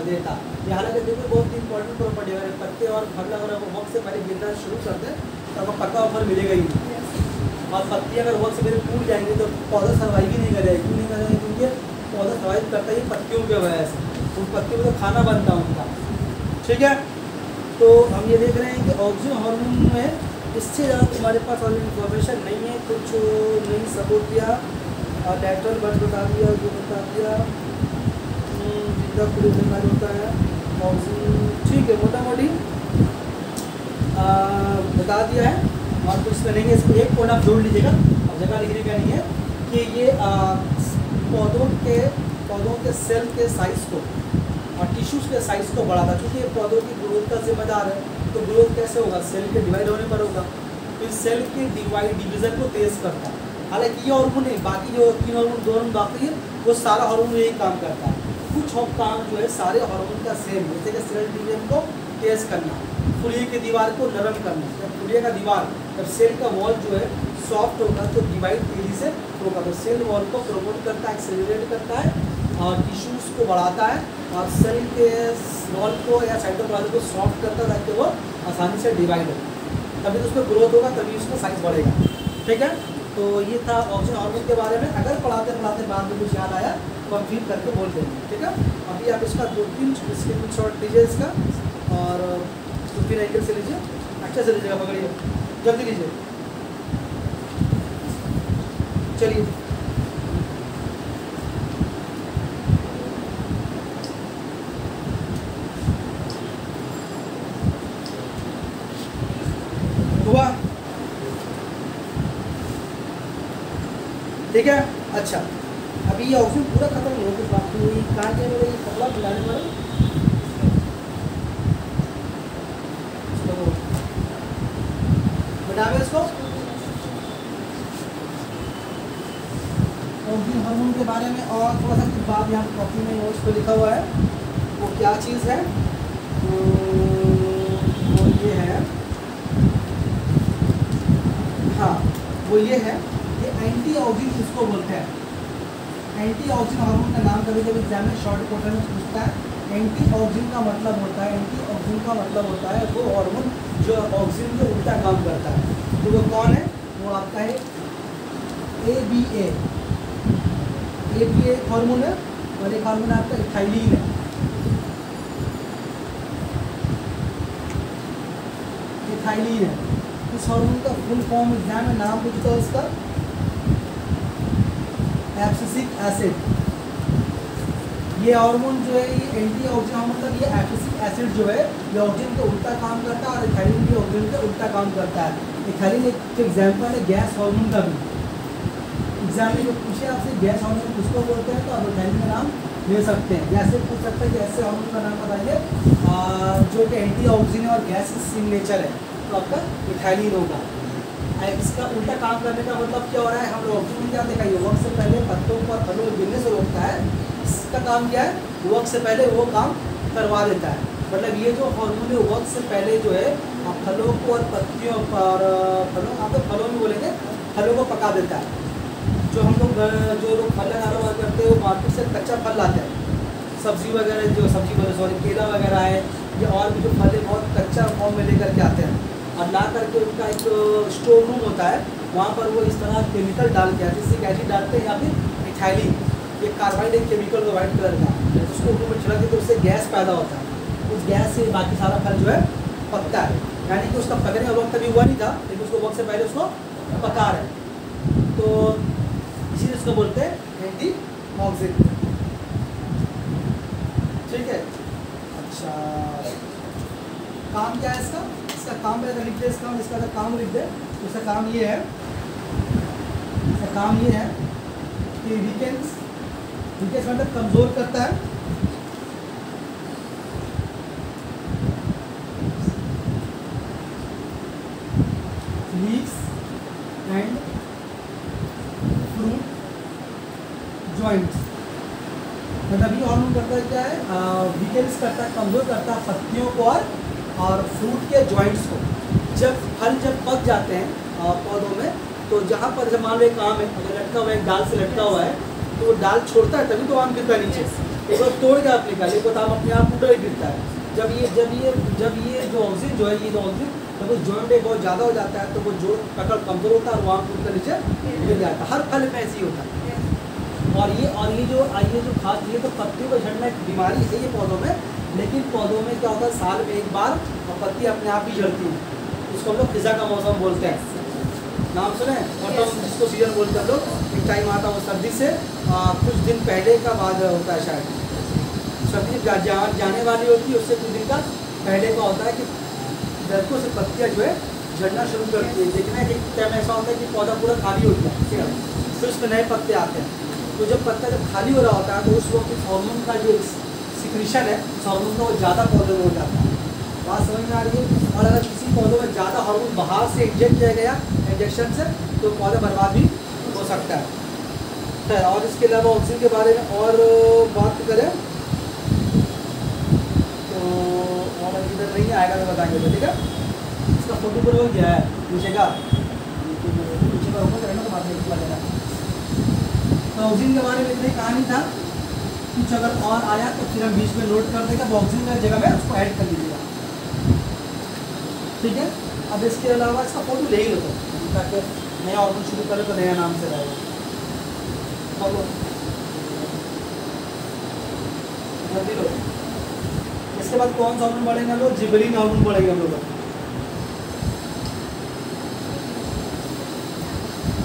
[SPEAKER 1] देता। ये हालांकि देखो बहुत इंपॉर्टेंट प्रॉपर्टी है, पत्ते और फल अगर वो वक्त से पहले गिरना शुरू करते हैं तो आपको पक्का फल मिलेगा ही नहीं। और पत्ती अगर वक्त से पहले टूट जाएंगे तो पौधा सर्वाइव ही नहीं करेगा। क्यों नहीं करेगा, क्योंकि पौधा सर्वाइव करता ही पत्तियों की वजह से, उन पत्तियों में तो खाना बनता है उनका। ठीक है, तो हम ये देख रहे हैं कि ऑक्सीजन हार्मोन में इससे ज़्यादा तुम्हारे पास और इन्फॉर्मेशन नहीं है, कुछ नहीं सपोर्ट किया और लैटरल बर्ड बता दिया, जो बता दिया जितना पूरे बीमारी होता है ऑक्सीजन, ठीक है, मोटा मोटी बता दिया है और कुछ तो नहीं है। इसको एक पॉइंट आप जोड़ लीजिएगा, अब जगह लिखने का नहीं है कि ये पौधों के सेल के साइज़ को और टिश्यूज़ के साइज़ को बढ़ाता है, क्योंकि ये पौधों की ग्रोथ का जिम्मेदार है। तो ग्रोथ कैसे होगा, सेल के डिवाइड होने पर होगा, तो इस सेल के डिवीज़न को तेज़ करता है। हालांकि ये हार्मोन नहीं, बाकी जो 3 हार्मोन 2 हार्मोन बाकी है वो सारा हार्मोन यही काम करता है। कुछ काम जो है सारे हार्मोन का सेम, जैसे कि सेल डिवीजन को तेज़ करना, फुलिये की दीवार को नरम करना। जब फुलिये का दीवार, जब सेल का वॉल जो है सॉफ्ट होगा तो डिवाइड तेजी से होगा, तो सेल वॉल को प्रमोट करता है, एक्सेलरेट करता है और टिश्यूज़ को बढ़ाता है और सेल के वॉल को या साइटोप्लाज्म को सॉफ्ट करता है ताकि वो आसानी से डिवाइड हो, तभी तो उसमें ग्रोथ होगा, तभी उसका साइज बढ़ेगा। ठीक है, तो ये था ऑक्सीजन हार्मोन के बारे में। अगर पढ़ाते पढ़ाते बाद में कुछ याद आया तो हम फिर करके बोल देंगे। ठीक है, अभी आप इसका 2-3 स्क्रीनशॉट लीजिए इसका और तो फिर एंगल से लीजिए, अच्छे से लीजिएगा, पकड़िए, जल्दी लीजिए, चलिए। हुआ, ठीक है। अच्छा, अभी ये ऑक्सीजन पूरा खत्म नहीं हो, कुछ बाकी कहाँ के मेरे कपड़ा मिलाने वाले बतावे इसको। ऑक्सीजन हार्मोन के बारे में और थोड़ा सा कुछ बात यहाँ कॉपी में नोट्स पे लिखा हुआ है, वो क्या चीज़ है, वो ये है, हाँ वो ये है, ये एंटी ऑक्सीजन किसको बोलते हैं। एंटी ऑक्सीजन हार्मोन का नाम कभी कभी एग्जाम में शॉर्ट क्वेश्चन में पूछता है। एंटी ऑक्सीजन का मतलब होता है, एंटी ऑक्सीजन का मतलब होता है वो हार्मोन जो ऑक्सीजन के उल्टा काम करता है। तो वो कौन है, वो आपका है ABA। ABA हार्मोन है और एक हार्मोन आपका इथाइलिन है। इथाइलिन है, इस हार्मोन का फुल फॉर्म एग्जाम में नाम पूछता है उसका एब्सिसिक एसिड। ये हार्मोन जो है ये एंटी ऑक्सीडेंट मतलब ये एब्सिसिक एसिड जो है ये ऑक्सीजन के उल्टा काम करता है और इथाइलिन भी ऑक्सीजन के उल्टा काम करता है। इथाइलिन एक एग्जाम्पल है गैस हार्मोन का भी। एग्जाम में जो पूछे आपसे गैस हार्मोन किसको बोलते हैं तो आप इथाइलिन का नाम ले सकते हैं। जैसे पूछ सकते हैं कि ऐसे हार्मोन का नाम बताइए जो कि एंटी ऑक्सीजन और गैस सिग्नेचर है तो आपका इथाइलिन होगा। इसका उल्टा काम करने का मतलब क्या हो रहा है, हम लोग ऑक्सीजन क्या देखा ये वक्त से पहले पत्तों पर फलों में गिरने से रोकता है। इसका काम क्या है, वक्त से पहले वो काम करवा देता है। मतलब ये जो हार्मोन है वक्त से पहले जो है फलों को और पत्तियों पर फलों आप तो फलों में बोलेंगे फलों को पका देता है। जो हम लोग जो लोग फल कारोबार करते हैं वो मार्केट से कच्चा फल लाते हैं, सब्जी वगैरह जो सब्जी बोले सॉरी केला वगैरह है या और भी जो फल है बहुत कच्चा फॉर्म में लेकर के आते हैं और ला करके उनका एक स्टोर रूम होता है वहाँ पर वो इस तरह केमिकल डाल के जिससे एसिड डालते हैं या फिर इथाइलिन ये कार्बाइड एक केमिकल को वाइट कलर का उसको ऊपर में छिड़क देते उससे गैस पैदा होता है। उस गैस से बाकी सारा फल जो है पकता है, यानी कि उसका पकने का वक्त अभी हुआ नहीं था लेकिन उसको वक्त से पहले उसको पका रहे तो इसीलिए उसको बोलते हैं एंटी ऑक्सीडेंट। ठीक है, अच्छा काम क्या है इसका, इसका काम है लिख दे इसका, इसका अगर काम लिख दे तो इसका काम ये है, इसका काम ये है कि वीकेंड्स मतलब कमज़ोर करता है लीव्स एंड फ्रूट जॉइंट्स। मतलब ये हार्मोन करता है क्या है, वीकेंड्स करता है कमज़ोर करता है पत्तियों को और फ्रूट के जॉइंट्स को। जब फल जब पक जाते हैं पौधों में तो जहाँ पर जब मान लो एक आम है अगर लटका हुआ है एक डाल से लटका हुआ है तो वो डाल छोड़ता है तभी तो आम गिरता है नीचे। एक बार तोड़ के आप निकालिए तो आम अपने आप ऊपर ही गिरता है। जब ये जो ऑक्सीजन जो है ये जो ऑक्सीजन जब वो जॉइंट बहुत ज़्यादा हो जाता है तो वो जोड़ पकड़ कमज़ोर होता है और वो आम टूट कर नीचे गिर जाता है। हर फल में ऐसे ही होता है। और ये जो खास ये तो पत्तियों का झड़ना एक बीमारी है ये पौधों में, लेकिन पौधों में क्या होता है साल में एक बार और पत्ती अपने आप ही झड़ती है। उसको हम लोग खिजा का मौसम बोलते हैं, नाम सुने ऑटम जिसको सीजन बोलते हैं लोग। एक टाइम आता है वो सर्दी से कुछ दिन पहले का बाद होता है, शायद सर्दी जाने वाली होती है उससे कुछ दिन का पहले का होता है कि दरख्तों से पत्तियाँ जो है झड़ना शुरू करती है। देखना एक टाइम ऐसा होता है कि पौधा पूरा खाली हो गया फिर उसमें नए पत्ते आते हैं। तो जब पत्ता जब खाली हो रहा होता है तो उस वक्त इस हार्मोन का जो सिक्रीशन है उस हार्मोन का वो ज़्यादा पौधे में हो जाता है। बात समझ में आ रही है। और अगर किसी पौधों में ज़्यादा हार्मोन बाहर से इंजेक्ट किया गया इंजेक्शन से तो पौधा बर्बाद भी हो सकता है। खैर और इसके अलावा ऑक्सीजन के बारे में और बात करें तो और इधर नहीं आएगा तो बताएंगे ठीक है। इसका फोटो पर हो गया है पूछेगा रहना तो बात नहीं लगेगा। तो ऑक्सीजन के बारे में इतना ही कहानी था। कुछ अगर और आया तो फिर हम बीच में नोट कर देगा तो ऑक्सीजन की जगह में उसको ऐड कर लीजिएगा ठीक है। अब इसके अलावा इसका फोटो ले ही लो ताकि नया हार्मोन शुरू करें तो नया नाम से रहेगा। बोलो जल्दी लो। इसके बाद कौन सा हार्मोन बढ़ेगा लोग, जिबरीन हार्मोन बढ़ेगा हम लोग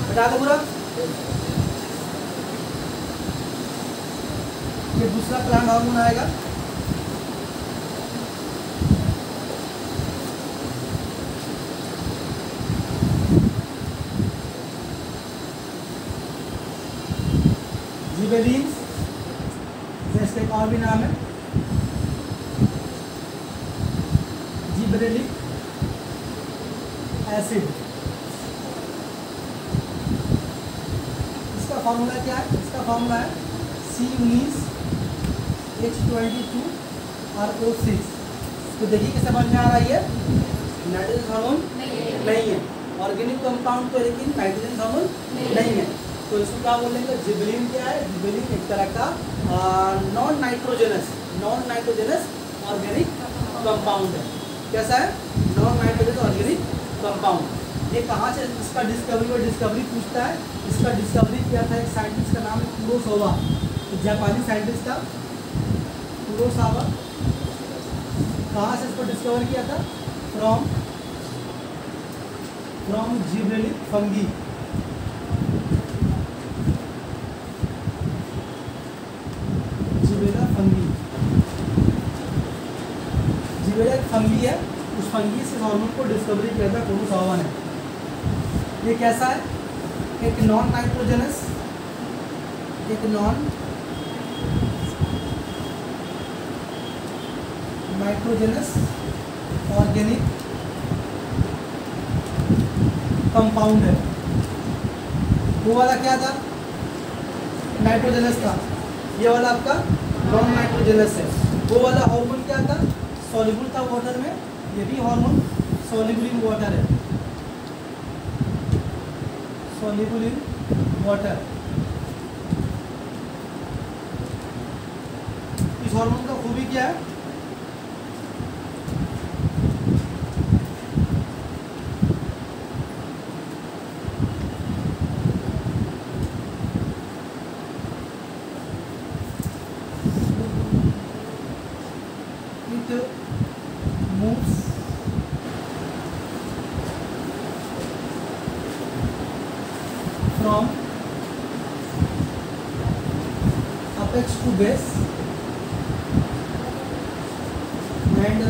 [SPEAKER 1] बता दो पूरा। ये दूसरा प्लांट हार्मोन आएगा जिबेलिन, इसका एक और भी नाम है जिबरेलिक एसिड। इसका फॉर्मूला क्या है, इसका फॉर्मूला है C19H22RO6। तो देखिए कैसे समझ में आ रहा है, नाइट्रोजन हार्मोन नहीं है, ऑर्गेनिक कंपाउंड तो लेकिन नाइट्रोजन हार्मोन नहीं है। तो इसको क्या बोलेंगे, जिबेलिन क्या है, जिबेलिन एक तरह का नॉन नाइट्रोजनस ऑर्गेनिक कंपाउंड है। कैसा है, नॉन नाइट्रोजनस ऑर्गेनिक कंपाउंड। ये कहाँ से इसका डिस्कवरी पूछता है। इसका डिस्कवरी किया था एक साइंटिस्ट का नाम है कुरोसावा, जापानी साइंटिस्ट था कुरोसावा। कहाँ से इसको डिस्कवर किया था, फ्रॉम जिबरेलिक फंगी। जिबरेला फंगस इस हार्मोन को डिस्कवरी किया था कोरोसावा ने। ये कैसा है? एक नॉन नाइट्रोजनस, एक नॉन नाइट्रोजनस ऑर्गेनिक कंपाउंड है। वो वाला क्या था? नाइट्रोजनस था। ये वाला आपका नॉन नाइट्रोजनस है। वो वाला हार्मोन क्या था? सॉल्युबल था वाटर में। ये भी हार्मोन सॉल्युबल इन वाटर है, सॉल्युबल इन वाटर। इस हार्मोन का खूबी क्या है? moves from apex to base and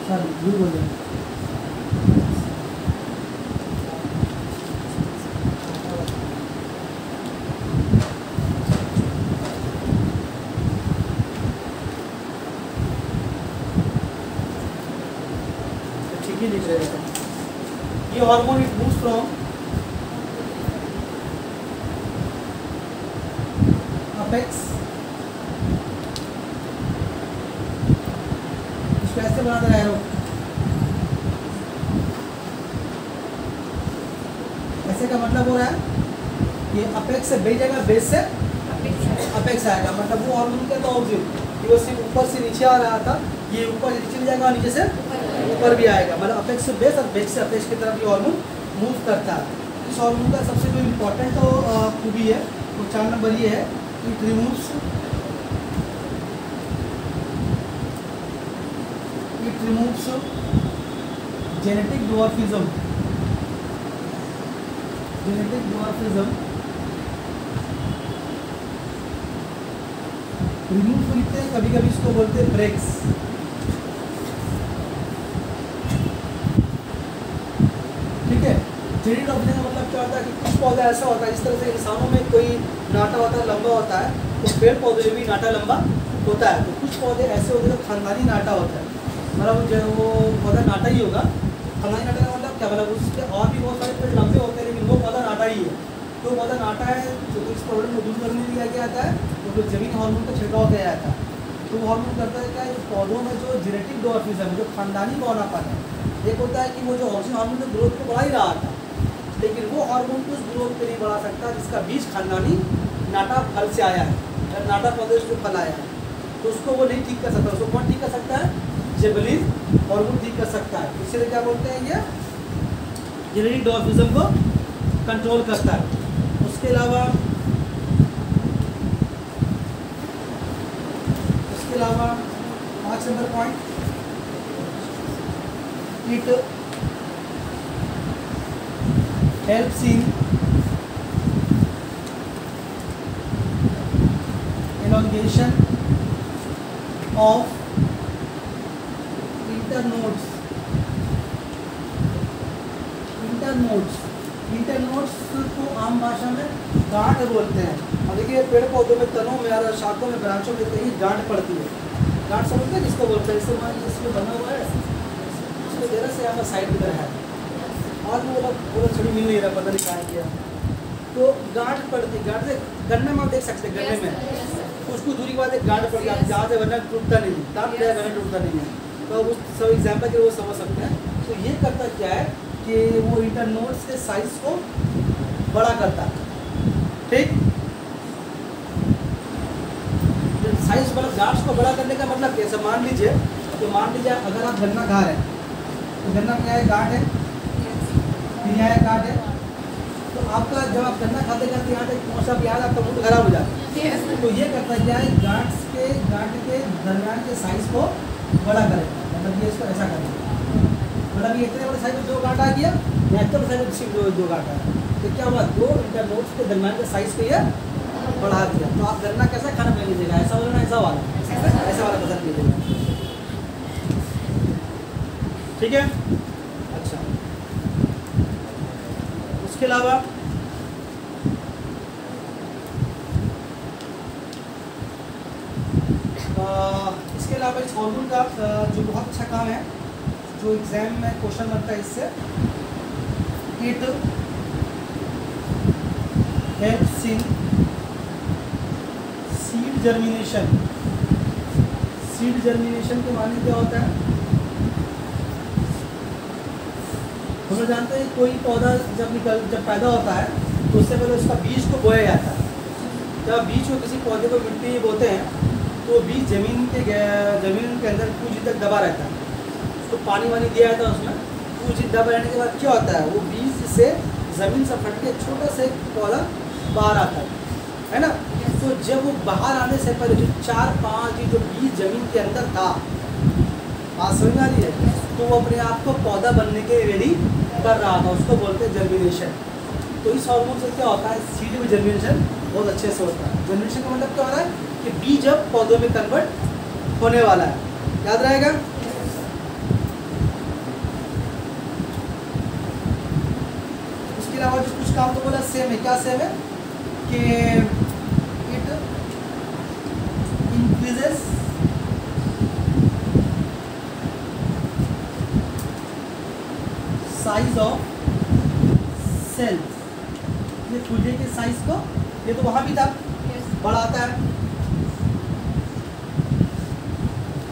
[SPEAKER 1] sorry भूल गया। ठीक ही लिख रहे हैं। ये hormone it moves from apex, इसको ऐसे बनाते रह रहा हूँ, ऐसे का मतलब हो रहा है ये अपेक्स से बेस जाएगा, बेस से अपेक्स आएगा। मतलब वो हार्मोन क्या था? ऑब्जेक्ट वो सिर्फ ऊपर से नीचे आ रहा था, ये ऊपर नीचे जाएगा और नीचे से ऊपर भी आएगा। मतलब अपेक्स से बेस और बेस से अपेक्स की तरफ ये हार्मोन मूव करता है। इस हार्मोन का सबसे जो इम्पोर्टेंट खूबी है वो 4 नंबर ये है, it removes genetic dwarfism. Genetic dwarfism remove करते हैं, कभी कभी इसको बोलते हैं ब्रेक्स। ठीक है, जेनेटिक ड्वार्फिज्म का मतलब क्या होता है कि कुछ पौधा ऐसा होता है, इस तरह से इंसानों में कोई नाटा होता है, लंबा होता है, तो पेड़ पौधे में भी नाटा लंबा होता है। तो कुछ पौधे ऐसे होते हैं जो खानदानी नाटा होता है, मतलब जो वो पौधा नाटा ही होगा। खानदानी नाटा का मतलब क्या? मतलब उसके और भी बहुत सारे पेड़ लंबे होते हैं, लेकिन वो पौधा नाटा ही है। तो पौधा नाटा है, तो इस प्रॉब्लम को दूर करने के लिए क्या आता है? तो फिर जमीन हार्मोन का छिड़काव किया जाता है। तो वो हार्मोन करता है क्या? इस पौधों में जो जेनेटिक ड्वार्फिज्म, जो खानदानी बौनापन है, एक होता है कि वो जो ऑक्सीजन हार्मोन तो ग्रोथ को बढ़ा ही रहा था, लेकिन वो हार्मोन को उस ग्रोथ पे नहीं बढ़ा सकता जिसका बीज खानदानी नाटा फल से आया है, या नाटा पौधे से फल आया है। तो उसको वो नहीं ठीक कर सकता। उसको कौन ठीक कर सकता है? जिबरेलिन हार्मोन ठीक कर सकता है। इसलिए क्या बोलते हैं? ये जेनेटिक ड्वार्फिज्म को कंट्रोल करता है। उसके अलावा 5 number point, it helps in elongation of internodes। Internodes को आम भाषा में गांठ बोलते हैं। और देखिए पेड़ पौधों में तनों में और शाखों में, ब्रांचों में कहीं गांठ पड़ती है। गांठ समझते हैं किसको बोलते हैं? इससे मान लीजिए इसमें बना हुआ है, इसको जरा से यहाँ साइड में है, और वो छड़ी मिल नहीं रहा, पता नहीं कहाँ किया। तो गांठ पड़ती, गांठ से गन्ने में आप देख सकते हैं, गन्ने में उसको दूरी के बाद एक गांठ पड़ गया, जहाँ से वरना टूटता नहीं, ताप गया वरना टूटता नहीं है। तो उस सब एग्जाम्पल के वो समझ सकते हैं। तो ये करता क्या है कि वो इंटरनोड्स के साइज को बड़ा करता है। ठीक, साइज मतलब गांठ को बड़ा करने का मतलब कैसे? मान लीजिए अगर आप गन्ना खा रहे हैं, तो गन्ना में क्या है? गांठ है, फिर यहाँ गांठ है। तो आपका जब आप गन्ना खाते खाते यहाँ तक पहुँचा प्याज, आपका मुंह खराब हो जाता है। तो ये करता क्या है? गांठ के दरमियान के साइज को बड़ा करेगा। मतलब ये इसको ऐसा करेगा, मतलब ये इतने बड़े साइज में 2 गांठ आ गया, या इतने बड़े साइज में सिर्फ 2 गांठ आ गया। तो क्या हुआ? 2 इंटरनोड्स के दरमियान के साइज को ये बढ़ा दिया। तो आप गन्ना कैसा खाना पसंद कीजिएगा? ऐसा वाला ना ऐसा वाला? ऐसा वाला पसंद कीजिएगा। ठीक है। अच्छा, उसके अलावा इसके अलावा इस हार्मोन का जो बहुत अच्छा काम है, जो एग्जाम में क्वेश्चन बनता है इससे, it helps in seed germination. Seed germination के माने क्या होता है? हम लोग जानते हैं कोई पौधा जब पैदा होता है तो उससे पहले उसका बीज को बोया जाता है। जब बीज को किसी पौधे को मिट्टी में बोते हैं तो बीज जमीन के अंदर कुछ दिन तक दबा रहता है। उसको पानी वानी दिया जाता है उसमें, कुछ दिन दबा रहने के बाद क्या होता है, वो बीज से ज़मीन से फट के छोटा सा एक पौधा बाहर आता है ना। तो जब वो बाहर आने से पहले जो 4-5 जो बीज जमीन के अंदर था, बात समझ आ रही है, तो वो अपने आप को पौधा बनने के रेडी कर रहा था, उसको बोलते हैं जर्मिनेशन। तो इस हार्मोन से क्या होता है, सीड में जर्मिनेशन बहुत अच्छे से होता है। जर्मिनेशन का मतलब क्या हो रहा है कि बीज अब पौधों में कन्वर्ट होने वाला है, याद रहेगा। उसके अलावा जो कुछ काम तो बोला सेम है, क्या सेम है कि it increases size of cells. ये फूले के साइज को, ये तो वहाँ भी था, बढ़ाता है।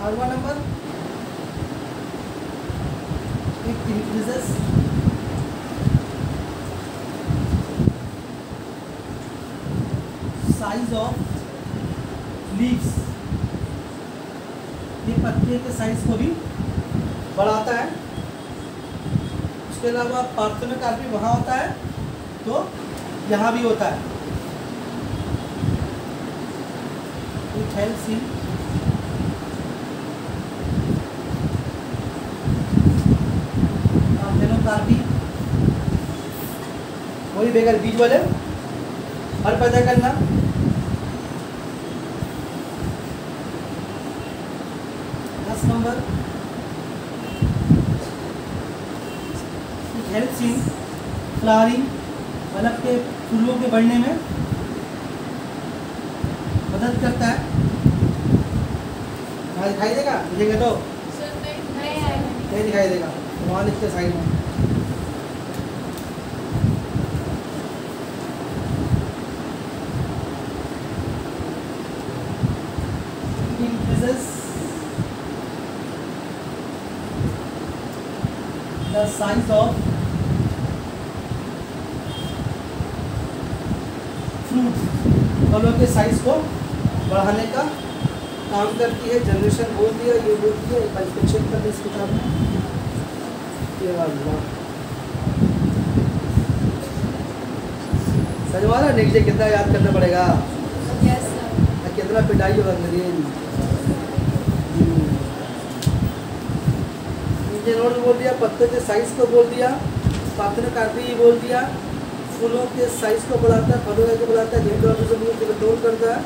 [SPEAKER 1] अगला number, it increases size of leaves. ये पत्ते के साइज को भी बढ़ाता है। उसके अलावा पार्थेनोकार्पी वहाँ होता है तो यहाँ भी होता है। इट हेल्प्स इन पार्थेनोकार्पी, वही बेगर बीज वाले हर पैदा करना। नंबर, हेल्प्स इन फ्लावरिंग, मतलब के फूलों के बढ़ने में मदद करता है। वहाँ दिखाई देगा, दिखेगा तो नहीं दिखाई देगा, वहाँ लिखते साइड में। The size of fruits, फलों के साइज को बढ़ाने का काम करती है। जनरेशन बोल दिया, ये बोल दिया, एक बार चेक कर दे इस किताब में। सजवाना नेक्स्ट डे कितना याद करना पड़ेगा, कितना पिटाई होगा अंग्रेजी। नोट बोल दिया, पत्ते के साइज को बोल दिया, पार्थेनोकार्पी बोल दिया, फूलों के साइज को बढ़ाता है, फलों को बढ़ाता है, जेनेटिक को कंट्रोल करता है।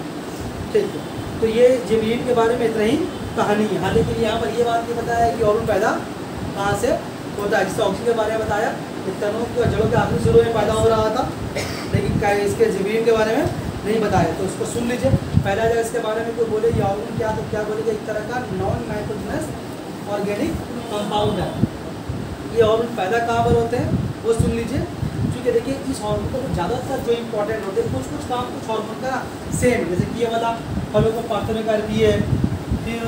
[SPEAKER 1] ठीक है, तो ये जिबरीन के बारे में इतना ही कहानी है। हालांकि यहाँ पर ये बात नहीं बताया कि ऑर्गन पैदा कहाँ से होता है। जिससे ऑक्सीजन के बारे में बताया, तनों के जड़ों के आखिरी शुरू में पैदा हो रहा था, लेकिन इसके जिबरीन के बारे में नहीं बताया। तो उसको सुन लीजिए। पहला जब इसके बारे में कोई बोले ये ऑर्गन क्या, तो क्या बोलेगा, एक तरह का नॉन नाइट्रोजनस ऑर्गेनिक कंपाउंड है। ये हार्मोन पैदा कहाँ पर होते हैं वो सुन लीजिए। क्योंकि देखिए इस हार्मोन को ज़्यादातर जो इम्पोर्टेंट होते हैं, कुछ काम कुछ हार्मोन का सेम, जैसे कि ये वाला फलों को पार्थेनोकार्पी है, फिर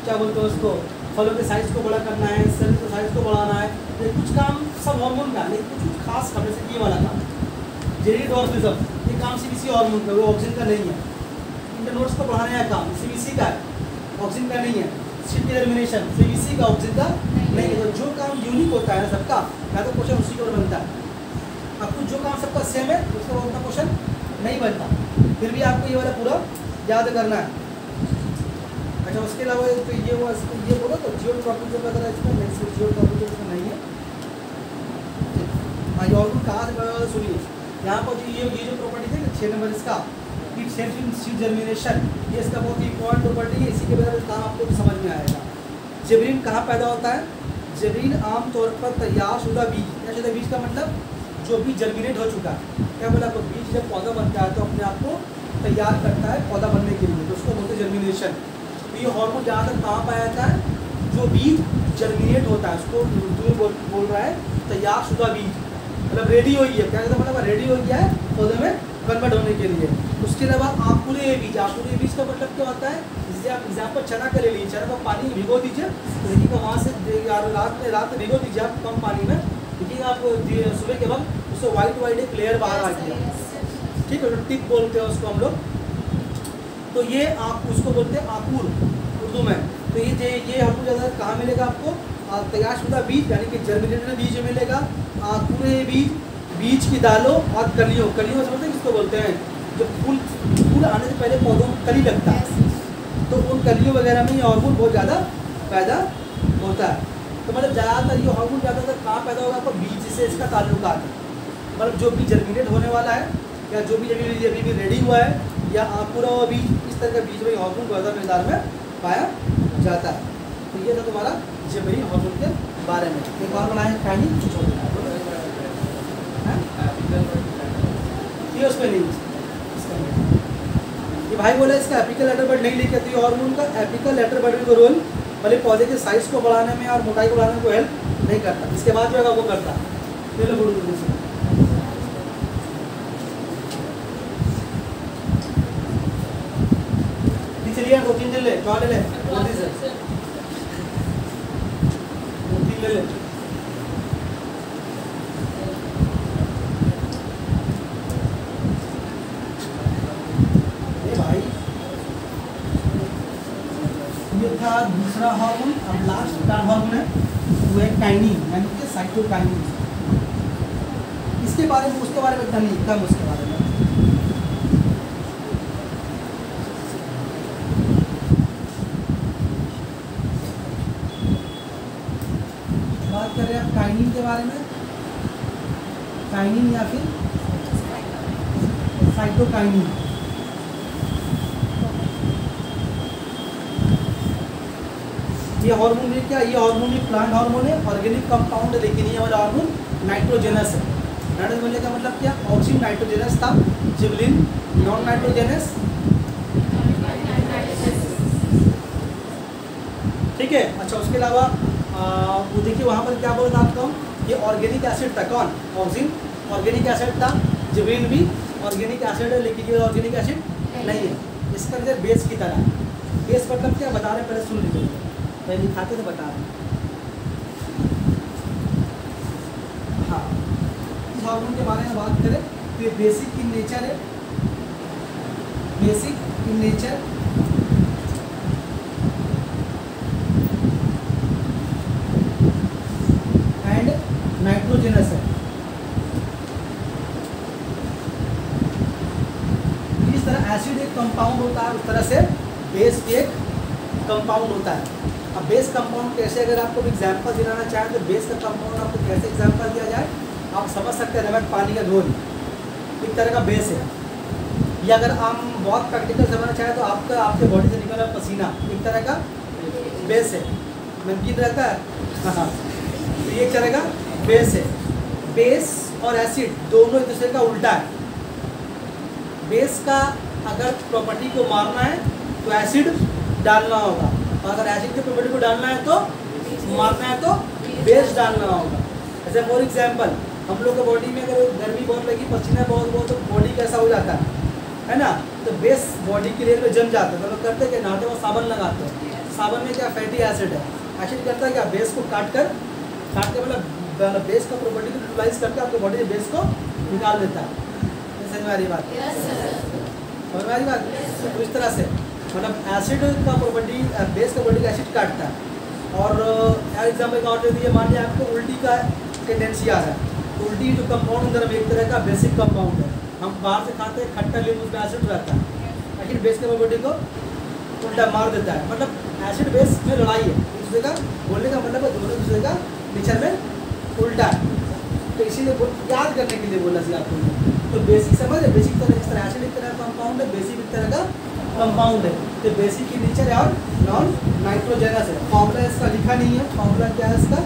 [SPEAKER 1] क्या बोलते हैं उसको, फलों के साइज़ को बड़ा करना है, सेल के साइज़ को बढ़ाना है, तो कुछ काम सब हार्मोन का, लेकिन कुछ खास काम, जैसे ये वाला काम जेनिडोर्फिज्म, ये काम सीबीसी हार्मोन का, वो ऑक्सीजन का नहीं है। इंटरनोड्स को बढ़ाने का काम सीबीसी का है, ऑक्सीजन का नहीं है। सीड जर्मिनेशन सीबीसी का, ऑक्सीजन का नहीं है। तो जो काम यूनिक होता है सबका, या तो क्वेश्चन उसी के ऊपर बनता है। अब कुछ जो काम सबका सेम है उसका उतना क्वेश्चन नहीं बनता, फिर भी आपको ये वाला पूरा याद करना है। अच्छा, उसके अलावा तो ये हुआ, ये बोलो तो जियोट्रॉपिक जो वगैरह इसमें नहीं, जियोट्रॉपिक इसमें नहीं है। हाँ, ये ऑर्गन कहाँ से बना सुनिए। यहाँ पर जो ये जो प्रॉपर्टी थी 6 नंबर इसका, it helps in seed germination, ये इसका बहुत ही इंपॉर्टेंट प्रॉपर्टी है। इसी के बारे में काम आपको समझ में आएगा। जिबरीन कहाँ पैदा होता है, जमीन आमतौर पर तैयार शुदा बीज, तैयार शुदा बीज का मतलब जो भी जर्मिनेट हो चुका है। क्या बोला आपको, बीज जब पौधा बनता है तो अपने आप को तैयार करता है पौधा बनने के लिए, तो उसको बोलते हैं जर्मिनेशन। तो ये हार्मोन जहाँ तक कहाँ पाया जाता है, जो बीज जर्मिनेट होता है उसको उर्दू में बोल रहा है तैयार शुदा बीज, मतलब रेडी हो गया। क्या कहते हैं, मतलब रेडी हो गया है पौधे में कन्वर्ट होने के लिए। उसके अलावा आंकुरे बीज, आंकुरे बीज का मतलब क्या होता है, जैसे आप एग्जाम्पल चना का ले लीजिए, चना को पानी में भिगो दीजिए, तो देखिएगा वहाँ से रात में भिगो दीजिए आप कम पानी में, देखिएगा आप सुबह के वक्त उससे वाइट एक लेयर बाहर आ गया, ठीक है, तो टिप बोलते हैं उसको हम लोग। तो ये आप उसको बोलते हैं आंकुर उर्दू में। तो ये हमको ज़्यादा कहाँ मिलेगा आपको, तैयार शुदा बीज यानी कि जर्मिनेटेड बीज मिलेगा, आंकुरे बीज, बीज की दालों और कलियों समझते हैं किसको बोलते हैं, जब फूल आने से पहले पौधों में कली लगता है, तो उन कलियों वगैरह में ये हार्मोन बहुत ज़्यादा पैदा होता है। तो मतलब ज़्यादातर ये हार्मोन ज़्यादातर कहाँ पैदा होगा, आपको बीज से इसका ताल्लुकात है, मतलब जो भी जर्मिनेट होने वाला है या जो भी अभी भी रेडी हुआ है या आंकुरा हुआ बीज, इस तरह का बीज में हार्मोन ज़्यादा मिकदार में पाया जाता है। तो ये था तुम्हारा जबरी हार्मोन के बारे में। एक बार बनाए कहानी ये उसमें नहीं, ये भाई बोला इसका एपिकल लेटर बर्ड नहीं लिखे, तो ये हार्मोन का एपिकल लेटर बर्ड को रोल मतलब पौधे के साइज को बढ़ाने में और मोटाई को बढ़ाने में कोई हेल्प नहीं करता, इसके बाद जो है वो करता है। चलिए 2-3 ले ले जल्दी से 2-3 ले ले। था दूसरा हार्मोन। अब लास्ट का हार्मोन है वो है काइनिन यानी कि साइटोकाइनिन। इसके बारे में उसके बारे में इतना नहीं लिखता है उसके बारे में। बात करें अब काइनिन के बारे में, काइनिन या फिर साइटोकाइनिन। ये हार्मोन में क्या, ये हार्मोन एक प्लांट हार्मोन है, ऑर्गेनिक कंपाउंड है, लेकिन ये वाला हार्मोन नाइट्रोजेनस है। नाइट्रोजन बोलने का मतलब क्या, ऑक्सीजन नाइट्रोजेनस था, जिबलिन नॉन नाइट्रोजेनस। ठीक है, अच्छा उसके अलावा वो देखिए वहाँ पर क्या बोला था आपको, ये ऑर्गेनिक एसिड था, कौन, ऑक्सीजन ऑर्गेनिक एसिड था, जिबलिन भी ऑर्गेनिक एसिड है, लेकिन ये ऑर्गेनिक एसिड नहीं है, इसका अंदर बेस की तरह है। बेस मतलब क्या बता रहे, पहले सुन लीजिए, पहले दिखाते थे बता रहे। हाँ, इस हार्मोन के बारे में बात करें तो ये बेसिक इन नेचर है, basic in nature and nitrogenous है। इस तरह एसिड एक कंपाउंड होता है, उस तरह से बेस भी एक कंपाउंड होता है। अब बेस कंपाउंड कैसे, अगर आपको एग्जांपल दिलाना चाहें तो बेस का कंपाउंड आपको कैसे एग्जांपल दिया जाए, आप समझ सकते हैं, नमक पानी का घोल एक तरह का बेस है। या अगर हम बहुत प्रैक्टिकल समझना चाहें तो आपके बॉडी से निकल रहा पसीना एक तरह का बेस है, नमकीन रहता है हाँ, तो ये एक तरह का बेस है। बेस और एसिड दोनों एक दूसरे का उल्टा है। बेस का अगर प्रॉपर्टी को मारना है तो एसिड डालना होगा, और अगर एसिड की प्रॉपर्टी को डालना है तो मारना है तो बेस डालना होगा। जैसे फॉर एग्जांपल हम लोग के बॉडी में अगर गर्मी बहुत लगी, पसीना बहुत तो बॉडी कैसा हो जाता है ना, तो बेस बॉडी की लेयर में जम जाता है। तो लोग करते हैं कि नहाते वक्त साबुन लगाते हैं, साबुन में क्या फैटी एसिड है, एसिड करता है क्या, बेस को काट के मतलब बेस का प्रॉपर्टी को यूटिलाइज करके आपके बॉडी से बेस को निकाल देता है। समझ में आ रही बात, समझ में आ रही बात। तो इस तरह से मतलब एसिड का प्रॉपर्टी बेस का प्रॉपर्टी एसिड काटता है। और एग्जाम्पल का और दे दिए, मान लिया आपको उल्टी का टेंडेंसी आ रहा है, तो उल्टी जो कंपाउंड अंदर में एक तरह का बेसिक कंपाउंड है, हम बाहर से खाते हैं खट्टा नींबू उसमें एसिड रहता है, लेकिन बेस के प्रॉपर्टी को उल्टा मार देता है। मतलब एसिड बेस में लड़ाई है, एक दूसरे का बोलने का मतलब है दोनों दूसरे का नेचर में उल्टा है। तो इसीलिए याद करने के लिए बोला सी आपको, तो बेसिक समझ है, बेसिक तरह जिस तरह एसिड एक तरह का कंपाउंड है, बेसिक एक तरह का कंपाउंड है, तो बेसिक इन नेचर है और नॉन नाइट्रोजनस है। फॉर्मूला इसका लिखा नहीं है, फॉर्मूला क्या है इसका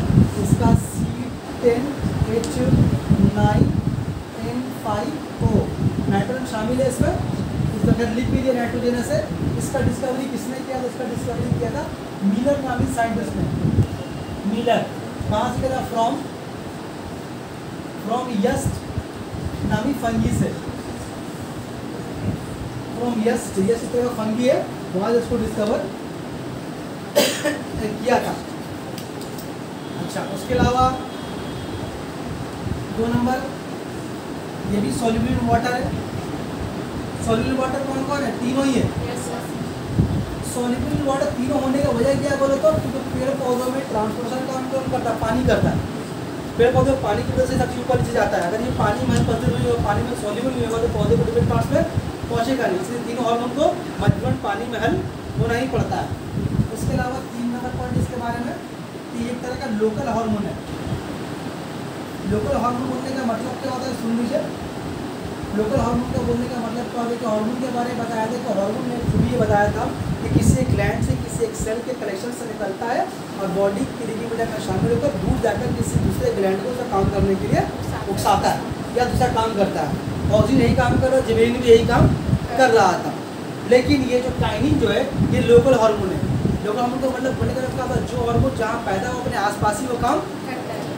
[SPEAKER 1] C10H9N5O, नाइट्रोजन शामिल है इसमें, इसका फिर लिख लीजिए नाइट्रोजनस है। इसका डिस्कवरी किसने किया था? इसका डिस्कवरी किया था मिलर नामी साइंटिस्ट ने। मिलर कहाँ से किया था? फ्रॉम यस्ट नामी फंगी से, फ्रॉम यस्ट इस तरह का फंगी है, वहाँ से इसको डिस्कवर किया था। अच्छा, उसके अलावा 2 नंबर, ये भी सॉल्युबल इन वाटर है। सॉल्युबल वाटर कौन कौन है? तीनों ही है। सॉल्युबल इन वाटर तीनों होने का वजह क्या बोलो तो? क्योंकि पेड़ पौधों में ट्रांसपोर्टेशन काम कौन करता है? पानी करता है। पेड़ पौधे पानी की वजह से सबसे ऊपर नीचे जाता है। अगर ये पानी में पॉजिटिव नहीं होगा, पानी में सॉल्युबल नहीं होगा तो पौधे को डिफरेंट पार्ट्स में पहुँचेगा नहीं। इसलिए तीनों हार्मोन को मजबूरन पानी में हल होना ही पड़ता है। उसके अलावा 3 नंबर पॉइंट इसके बारे में कि एक तरह का लोकल हार्मोन है। लोकल हार्मोन बोलने का मतलब क्या होता है? सुन लीजिए, लोकल हार्मोन का बोलने का मतलब क्या होता है कि हार्मोन के बारे में बताया था कि हार्मोन ने खुद ये बताया था कि किसी एक ग्लैंड से, किसी एक सेल के कलेक्शन से निकलता है और बॉडी की रिगिमिडिया में शामिल होकर दूर जाकर किसी दूसरे ग्लैंड को उसका काम करने के लिए उकसाता है या दूसरा काम करता है। ऑक्सीजन यही काम कर रहा है, जिबरेलिन भी यही काम कर रहा था। लेकिन ये जो काइनिन जो है ये लोकल हार्मोन है। लोकल हार्मोन का मतलब बोलने का मतलब जो हार्मोन जहाँ पैदा हो अपने आसपास ही वो काम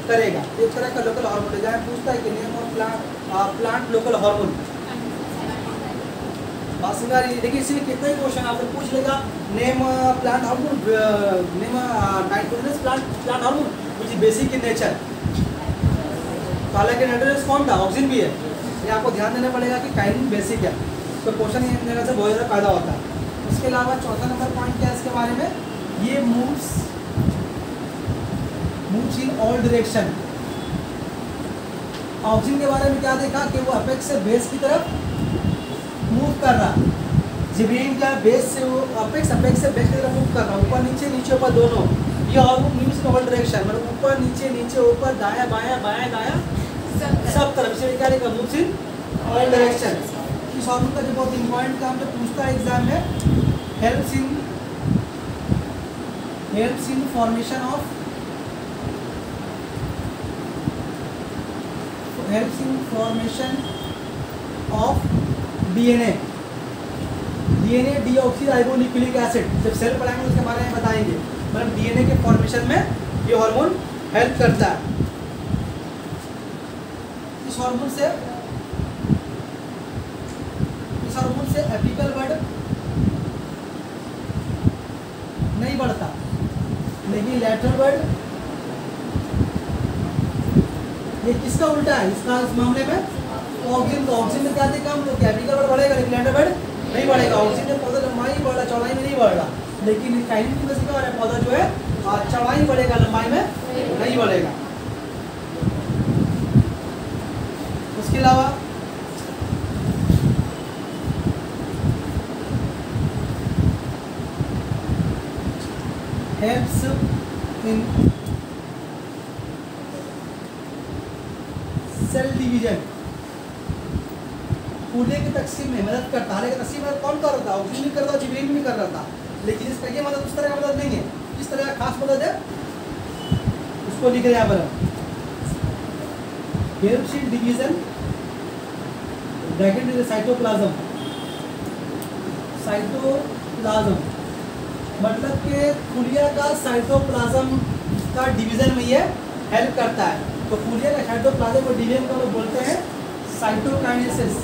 [SPEAKER 1] करेगा। एक तरह का लोकल हार्मोन है। जहाँ पूछता है कि name of plant local hormone, देखिए इसलिए कितना ही क्वेश्चन आपसे पूछ लेगा, name plant hormone, name nitrogenous plant hormone which is basic in nature. हालांकि नाइट्रोजनस कौन था? ऑक्सीजन भी है। ये आपको ध्यान देना पड़ेगा कि काइनिन बेसिक है, तो क्वेश्चन ये जगह से बहुत ज़्यादा पैदा होता है। उसके अलावा 4था नंबर पॉइंट क्या है इसके बारे में? ये moves in all direction. Oxygen के बारे में क्या देखा कि वो अपेक्स से बेस की तरफ मूव कर रहा। जिबरेलिन क्या बेस से वो अपेक्स से बेस की तरफ मूव कर रहा, ऊपर नीचे, नीचे ऊपर दोनों। ये hormone moves in all direction, मतलब ऊपर नीचे, नीचे ऊपर, दाया बाया, बाया दाया, सब तरफ से क्या लिखा? Moves in all direction. इस हार्मोन का जो बहुत इंपॉर्टेंट काम जो पूछता है एग्जाम में, helps in formation of DNA deoxyribonucleic acid. जब सेल पढ़ाएंगे उसके बारे में बताएंगे। मतलब डीएनए के फॉर्मेशन में ये हार्मोन हेल्प करता है। इस हार्मोन से एपिकल बर्ड नहीं बढ़ता, लेकिन लैटरल बर्ड, ये किसका उल्टा है? इसका इस मामले में ऑक्सीजन में क्या देखा हम लोग? एपिकल बर्ड बढ़ेगा लेकिन लैटरल बर्ड नहीं बढ़ेगा। ऑक्सीजन में पौधा लंबाई बढ़ रहा, चौड़ाई में नहीं बढ़ रहा। लेकिन काइनिन की वजह से क्या हो रहा है? पौधा जो है चौड़ाई बढ़ेगा, लंबाई में नहीं बढ़ेगा। उसके अलावा helps in सेल डिवीजन, कूड़े की तकसीम में मदद करता है। लेकिन तकसीम में कौन कर रहा था? ऑक्सीजन भी कर रहा था, जिबरेलिन भी नहीं कर रहा था। लेकिन इसका ये मदद उस तरह का मदद नहीं है। इस तरह का खास मदद है, उसको लिख रहे हैं यहाँ पर, helps in division, ब्रैकेट में साइटोप्लाज्म। मतलब कि खुलिया का साइटोप्लाज्म का डिवीजन में ये हेल्प करता है। तो खुलिया का साइटोप्लाज्म को डिवीजन को लोग बोलते हैं साइटोकाइनेसिस।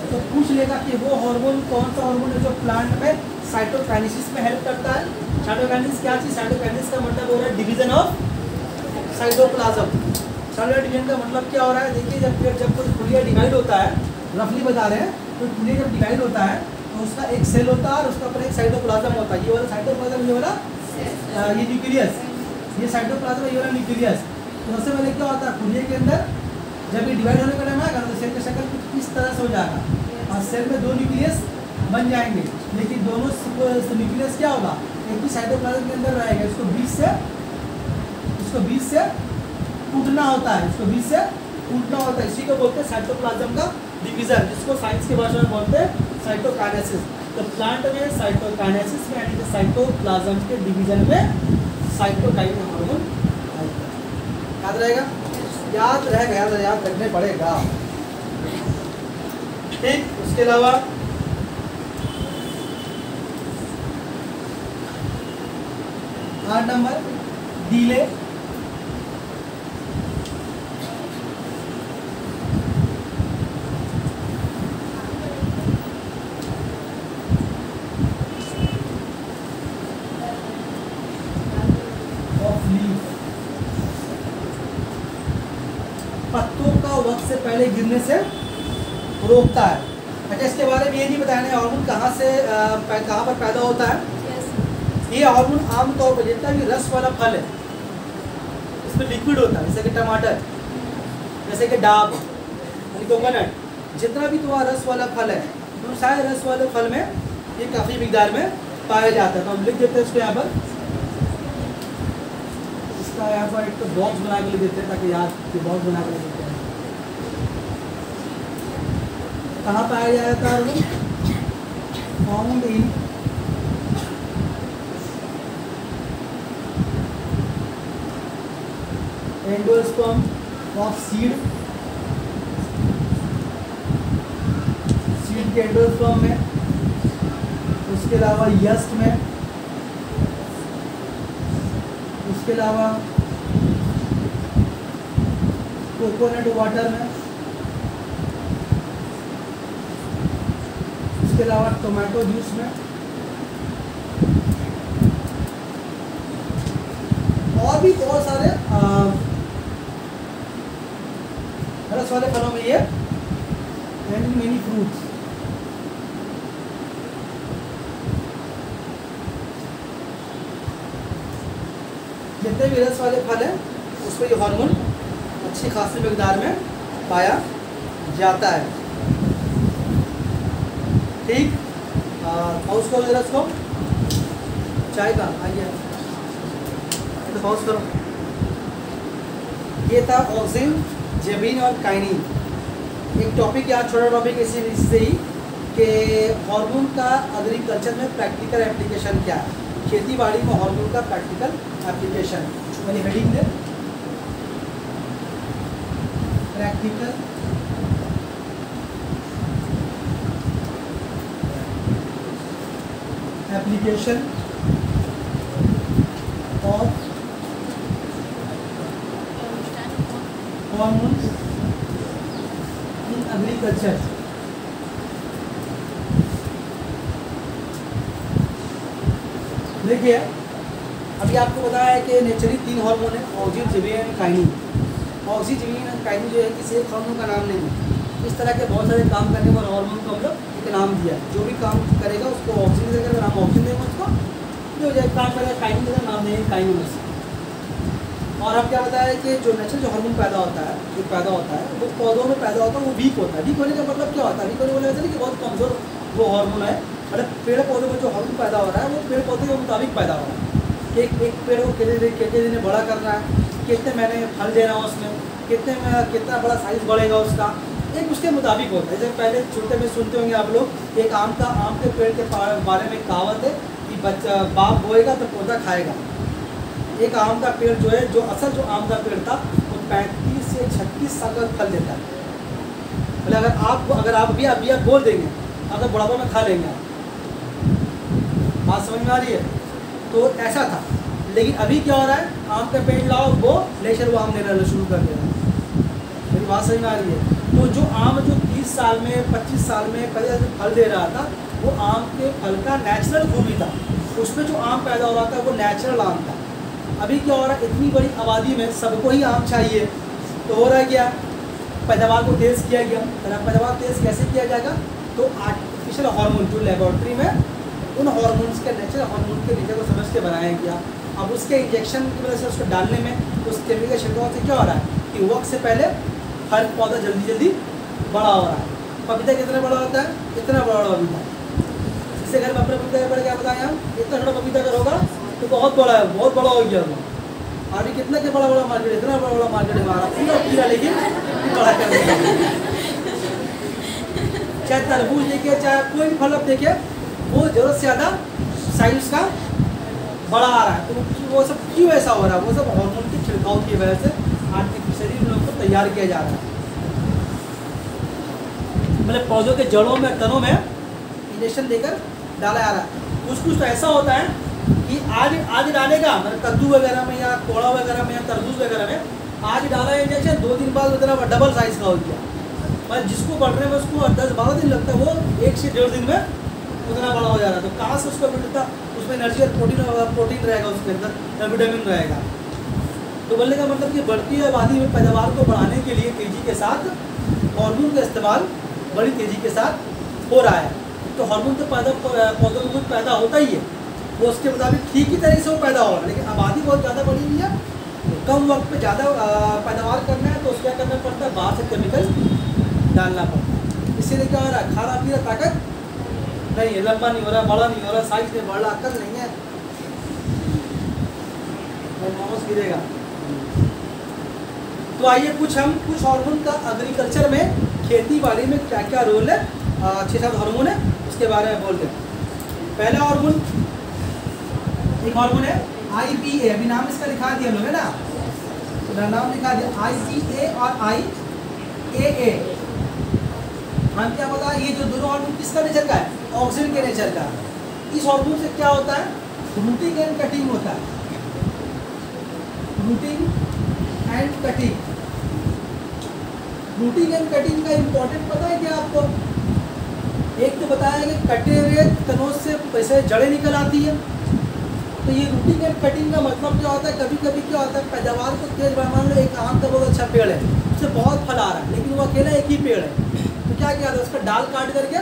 [SPEAKER 1] तो पूछ लेगा कि वो हार्मोन कौन सा हार्मोन है जो प्लांट में साइटोकाइनेसिस में हेल्प करता है। साइटोकाइनेसिस क्या चीज़? साइटोकाइनेसिस का मतलब हो रहा है division of cytoplasm. Cellular division का मतलब क्या हो रहा है? देखिए जब कोई खुलिया डिवाइड होता है, रफली बता रहे हैं, तो खुलिया जब डिवाइड होता है तो उसका एक सेल होता है और उसका ऊपर एक साइटोप्लाज्म होता है। ये वाला साइटोप्लाज्म, ये वाला ये न्यूक्लियस, ये साइटोप्लाज्म, ये वाला न्यूक्लियस। तो सबसे पहले क्या होता है? खुलिया के अंदर जब ये डिवाइड होने का टाइम आएगा तो सेल की शक्ल कुछ इस तरह से हो जाएगा और सेल में 2 न्यूक्लियस बन जाएंगे। लेकिन दोनों न्यूक्लियस क्या होगा? एक ही साइटोप्लाज्म के अंदर रहेगा। इसको बीच से टूटना होता है, इसी को बोलते हैं साइटोप्लाज्म का डिवीजन, जिसको साइंस की भाषा में बोलते हैं साइटोकाइनेसिस। तो प्लांट में साइटोकाइनेसिस में यानी कि साइटोप्लाज्म के डिवीजन में साइटोकाइन हार्मोन याद रहेगा, याद रहेगा, याद रखने पड़ेगा। ठीक, उसके अलावा नंबर डीले, पत्तों का वक्त से पहले गिरने से रोकता है। अच्छा, इसके बारे में ये नहीं बताया हार्मोन कहाँ पर पैदा होता है। ये हार्मोन आमतौर पर जितना भी रस वाला फल है इसमें लिक्विड होता है, जैसे कि टमाटर, जैसे कि डाब, कोकोनट, जितना भी तुम्हारा रस वाला फल है तो सारे रस वाले फल में ये काफ़ी मिकदार में पाया जाता है। तो हम लिख देते हैं इसको यहाँ पर, इसका यहाँ पर एक तो बॉक्स बना के लिख देते हैं ताकि याद कि बॉक्स बना के लिख देते हैं। कहाँ पाया जाता है? Found in endosperm of seed, seed के एंडोस्पर्म में, उसके अलावा यस्ट में, उसके अलावा कोकोनट वाटर में, उसके अलावा टोमेटो जूस में, और भी बहुत सारे रस वाले फलों में ये, एंड मेनी फ्रूट्स। जितने भी रस वाले फल हैं उसमें ये हार्मोन अच्छी खासी मिकदार में पाया जाता है। ठीक, पाउस करो जरा इसको, चाय का आइए तो पाउस करो। ये था ऑक्सिन, जेबिन और काइनिन। एक टॉपिक याद, छोटा टॉपिक इससे ही कि हार्मोन का एग्रीकल्चर में प्रैक्टिकल एप्लीकेशन क्या है, खेती बाड़ी में हार्मोन का प्रैक्टिकल एप्लीकेशन। मैंने heading the practical application of hormone in agriculture. देखिए, अभी आपको बताया है कि नेचुरली 3 हार्मोन है, ऑक्सिन, जेबिन एंड काइनिन। ऑक्सिन, जेबिन एंड काइनिन जो है किसी एक हार्मोन का नाम नहीं है। इस तरह के बहुत सारे काम करने वाले हार्मोन को हम लोग एक नाम दिया है। जो भी काम करेगा उसको ऑक्सिन देकर नाम ऑक्सिन देंगे, उसको जो काम करेगा काइनिन देकर नाम देंगे काइनिन। और अब क्या बताया कि जो नेचुरल जो हार्मोन पैदा होता है, वो पौधों में पैदा होता है, वो वीक होता है। वीक होने का मतलब क्या होता है? वीक होने का मतलब कि बहुत कमज़ोर वो हार्मोन है। मतलब पेड़ पौधों में जो हार्मोन पैदा हो रहा है वो पेड़ पौधे के मुताबिक पैदा हो रहा है। एक पेड़ को कितने दिन बड़ा करना है, कितने महीने फल देना है उसमें, कितना बड़ा साइज बढ़ेगा उसका, एक उसके मुताबिक होता है। जैसे पहले छोटे में सुनते होंगे आप लोग, एक आम के पेड़ के बारे में कहावत है कि बच्चा बाप बोएगा तो पौधा खाएगा। एक आम का पेड़ जो है, जो आम का पेड़ था वो 35 से 36 साल का फल देता है। मतलब अगर आप भी आप बोल देंगे अगर बुढ़ापा में खा लेंगे आप, बात समझ में आ रही है? तो ऐसा था। लेकिन अभी क्या हो रहा है, आम का पेड़ लाओ वो लेशर वो आम देना शुरू कर दे रहा है। मेरी बात समझ में आ रही है? तो जो आम जो 30 साल में 25 साल में पहले जो फल दे रहा था वो आम के फल का नेचुरल खूबी था। उसमें जो आम पैदा हो रहा था वो नेचुरल आम था। अभी क्या हो रहा है, इतनी बड़ी आबादी में सबको ही आम चाहिए, तो हो रहा है क्या, पैदावार को तेज़ किया गया। पैदावार तेज़ कैसे किया जाएगा? तो आर्टिफिशियल हार्मोन जो लेबोरेटरी में उन हार्मोन्स के नेचुरल हार्मोन के नेचर को समझ के बनाया गया। अब उसके इंजेक्शन की वजह से उसको डालने में उस केमिकल छिड़काव से क्या हो रहा है कि वक्त से पहले फल पौधा जल्दी बड़ा हो रहा है। पपीता कितना बड़ा होता है? इतना बड़ा पपीता। इससे घर में अपने पपीता के बड़े क्या बताएं हम, इतना छोटा पपीता अगर होगा तो बहुत बड़ा है, बहुत बड़ा हो गया वो। अभी कितना के बड़ा मार्केट, इतना बड़ा मार्केट है हमारा पूरा, लेकिन बड़ा कर चाहे तरबूज देखिए, चाहे कोई भी फल आप देखिए, वो ज़रूरत से ज़्यादा साइज का बड़ा आ रहा है। तो वो सब क्यों ऐसा हो रहा है? वो सब हार्मोन के छिड़काव की वजह से आर्टिफिशियली उन लोगों को तैयार किया जा रहा है। मतलब पौधों के जड़ों में, तनों में इंजेक्शन देकर डाला जा रहा है। कुछ कुछ तो ऐसा होता है कि आज डालेगा, मतलब कद्दू वगैरह में या कोड़ा वगैरह में या तरबूज वगैरह में, आज डाला इंजेक्शन, 2 दिन बाद उतना डबल साइज का हो गया। मतलब जिसको बढ़ने में उसको 10-12 दिन लगता है, वो 1 से 1.5 दिन में उतना बड़ा हो जा रहा है। तो कहाँ से उसको मिलता? उसमें एनर्जी और प्रोटीन रहेगा, उसके अंदर विटामिन रहेगा। तो बोलने का मतलब कि बढ़ती आबादी में पैदावार को बढ़ाने के लिए तेज़ी के साथ हार्मोन का इस्तेमाल बड़ी तेज़ी के साथ हो रहा है। तो हार्मोन तो पौधों में कुछ पैदा होता ही है, वो उसके मुताबिक ठीक ही तरह से वो पैदा हो रहा है। लेकिन आबादी बहुत ज़्यादा बढ़ी हुई है, तो कम वक्त में ज़्यादा पैदावार करना है, तो उसका करना पड़ता है, बाहर से केमिकल डालना पड़ता है। इसीलिए क्या हो रहा है? खाना पीना ताकत नहीं है, लंबा नहीं हो रहा, बड़ा नहीं हो रहा, साइज नहीं बढ़ रहा, अकल नहीं है, मोमोस गिरेगा। तो आइए कुछ हार्मोन का एग्रीकल्चर में, खेती बाड़ी में क्या क्या रोल है, 6-7 हार्मोन है, उसके बारे में बोलते हैं। पहला हार्मोन, एक हार्मोन है IPA, अभी नाम इसका लिखा दिया हम लोग है ना, तो नाम लिखा दिया IPA और IAA। हम क्या पता, ये जो दोनों हार्मोन किसका नेचर का है? ऑक्सीजन के नेचर का। इस हार्मोन से क्या होता है? रूटिंग एंड कटिंग होता है, routing and cutting. Routing and cutting का इंपॉर्टेंट पता है क्या आपको? एक तो बताया कि कटे हुए तनों से वैसे जड़ें निकल आती है। तो ये रूटिंग एंड कटिंग का मतलब क्या होता है? कभी कभी क्या होता है, पैदावार को तेज बढ़ा, मान लो एक आम का बहुत अच्छा पेड़ है, उससे बहुत फल आ रहा है, लेकिन वो अकेला एक ही पेड़ है, तो क्या किया था? उसका डाल काट करके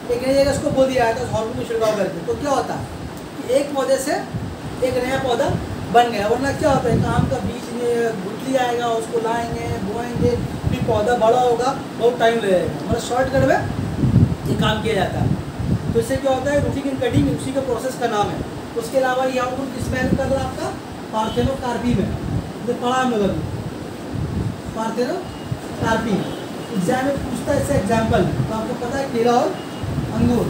[SPEAKER 1] एक नई जगह उसको बो दिया जाता है हार्मोन में छिड़काव करके। तो क्या होता है कि एक पौधे से एक नया पौधा बन गया। वरना क्या होता है, एक आम का बीज में गुठली आएगा, उसको लाएंगे, बोएंगे, फिर पौधा बड़ा होगा, बहुत टाइम लगेगा। मतलब शॉर्टकट में ये काम किया जाता है। तो इससे क्या होता है? रूटिंग एंड कटिंग उसी का प्रोसेस का नाम है। उसके अलावा ये हार्मोन किस में हेल्प कर रहा है? आपका पार्थेनोकार्पी में, जो पढ़ा हम लोग अभी, पार्थेनोकार्पी। एग्जाम में पूछता है इससे एग्जाम्पल, तो आपको पता है केला और अंगूर।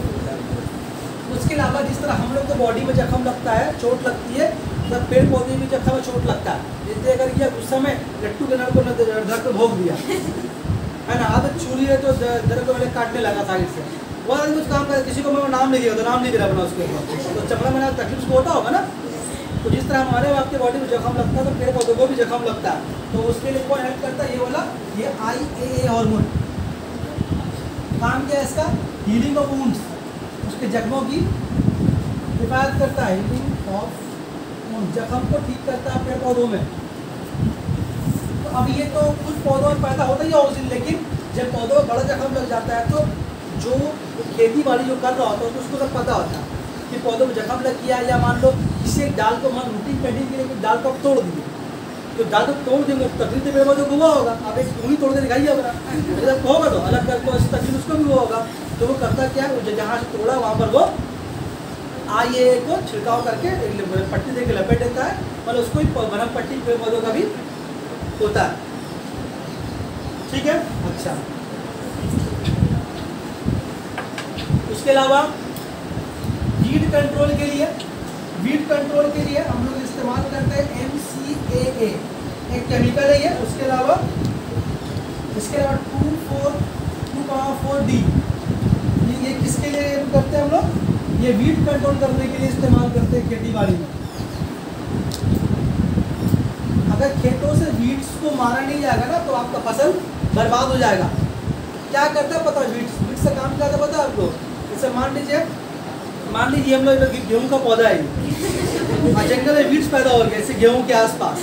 [SPEAKER 1] उसके अलावा जिस तरह हम लोग को बॉडी में जख्म लगता है, चोट लगती है, तब पेड़ पौधे में जख्म में चोट लगता है। जैसे अगर किया गुस्सा में लट्टू के नर को धर को भोग दिया है ना, आदत छुरी है तो दर को मैंने काटने लगा साइड से, वो आदमी कुछ काम करे, किसी को मैं नाम नहीं दिया तो नाम नहीं दे रहा अपना उसके ऊपर, तो चमड़ा में तकलीफ को होता होगा ना। तो जिस तरह हमारे आपके बॉडी में जख्म लगता है, तो पेड़ पौधों को भी जख्म लगता है। तो उसके लिए कौन हेल्प करता है? ये वाला, ये IAA हार्मोन। काम क्या है इसका? हीलिंग ऑफ वुंड्स, उसके जख्मों की हिफाजत करता है, हीलिंग ऑफ जख्म को ठीक करता है पेड़ पौधों में। तो अब ये तो कुछ पौधों में पैदा होता ही है ऑक्सीजन, लेकिन जब पौधों में बड़ा जख्म लग जाता है, तो जो खेती बाड़ी जो कर रहा होता है तो उसको सब पता होता है कि पौधों में जख्म लग गया, या मान लो किसी एक डाल को मान रूटिंग करने के लिए डाल को तोड़ दिए, तो डाल को तोड़ देंगे तो तकलीफ तो पेड़ पौधों को हुआ होगा। अब एक उंगली तोड़ के दिखाइए अपना, जब होगा तो अलग करके उस तकलीफ उसको भी हुआ होगा। तो वो करता क्या है, जहाँ से तोड़ा वहाँ पर वो IAA को छिड़काव करके पट्टी दे के लपेट देता है, मतलब उसको ही बरम पट्टी पेड़ पौधों का भी होता है। ठीक है, अच्छा। उसके अलावा वीड कंट्रोल के लिए हम लोग इस्तेमाल करते हैं MCAA, एक केमिकल है ये। उसके अलावा 2,4-D, ये किसके लिए करते हैं हम लोग? ये वीड कंट्रोल करने के लिए इस्तेमाल करते हैं खेती बाड़ी में। अगर खेतों से वीड्स को मारा नहीं जाएगा ना, तो आपका फसल बर्बाद हो जाएगा। क्या करता है पता है? वीड्स से काम क्या करता है पता है आपको? जैसे मान लीजिए हम लोग गेहूँ का पौधा है और जंगल में वीड्स पैदा हो गए, जैसे गेहूँ के आसपास,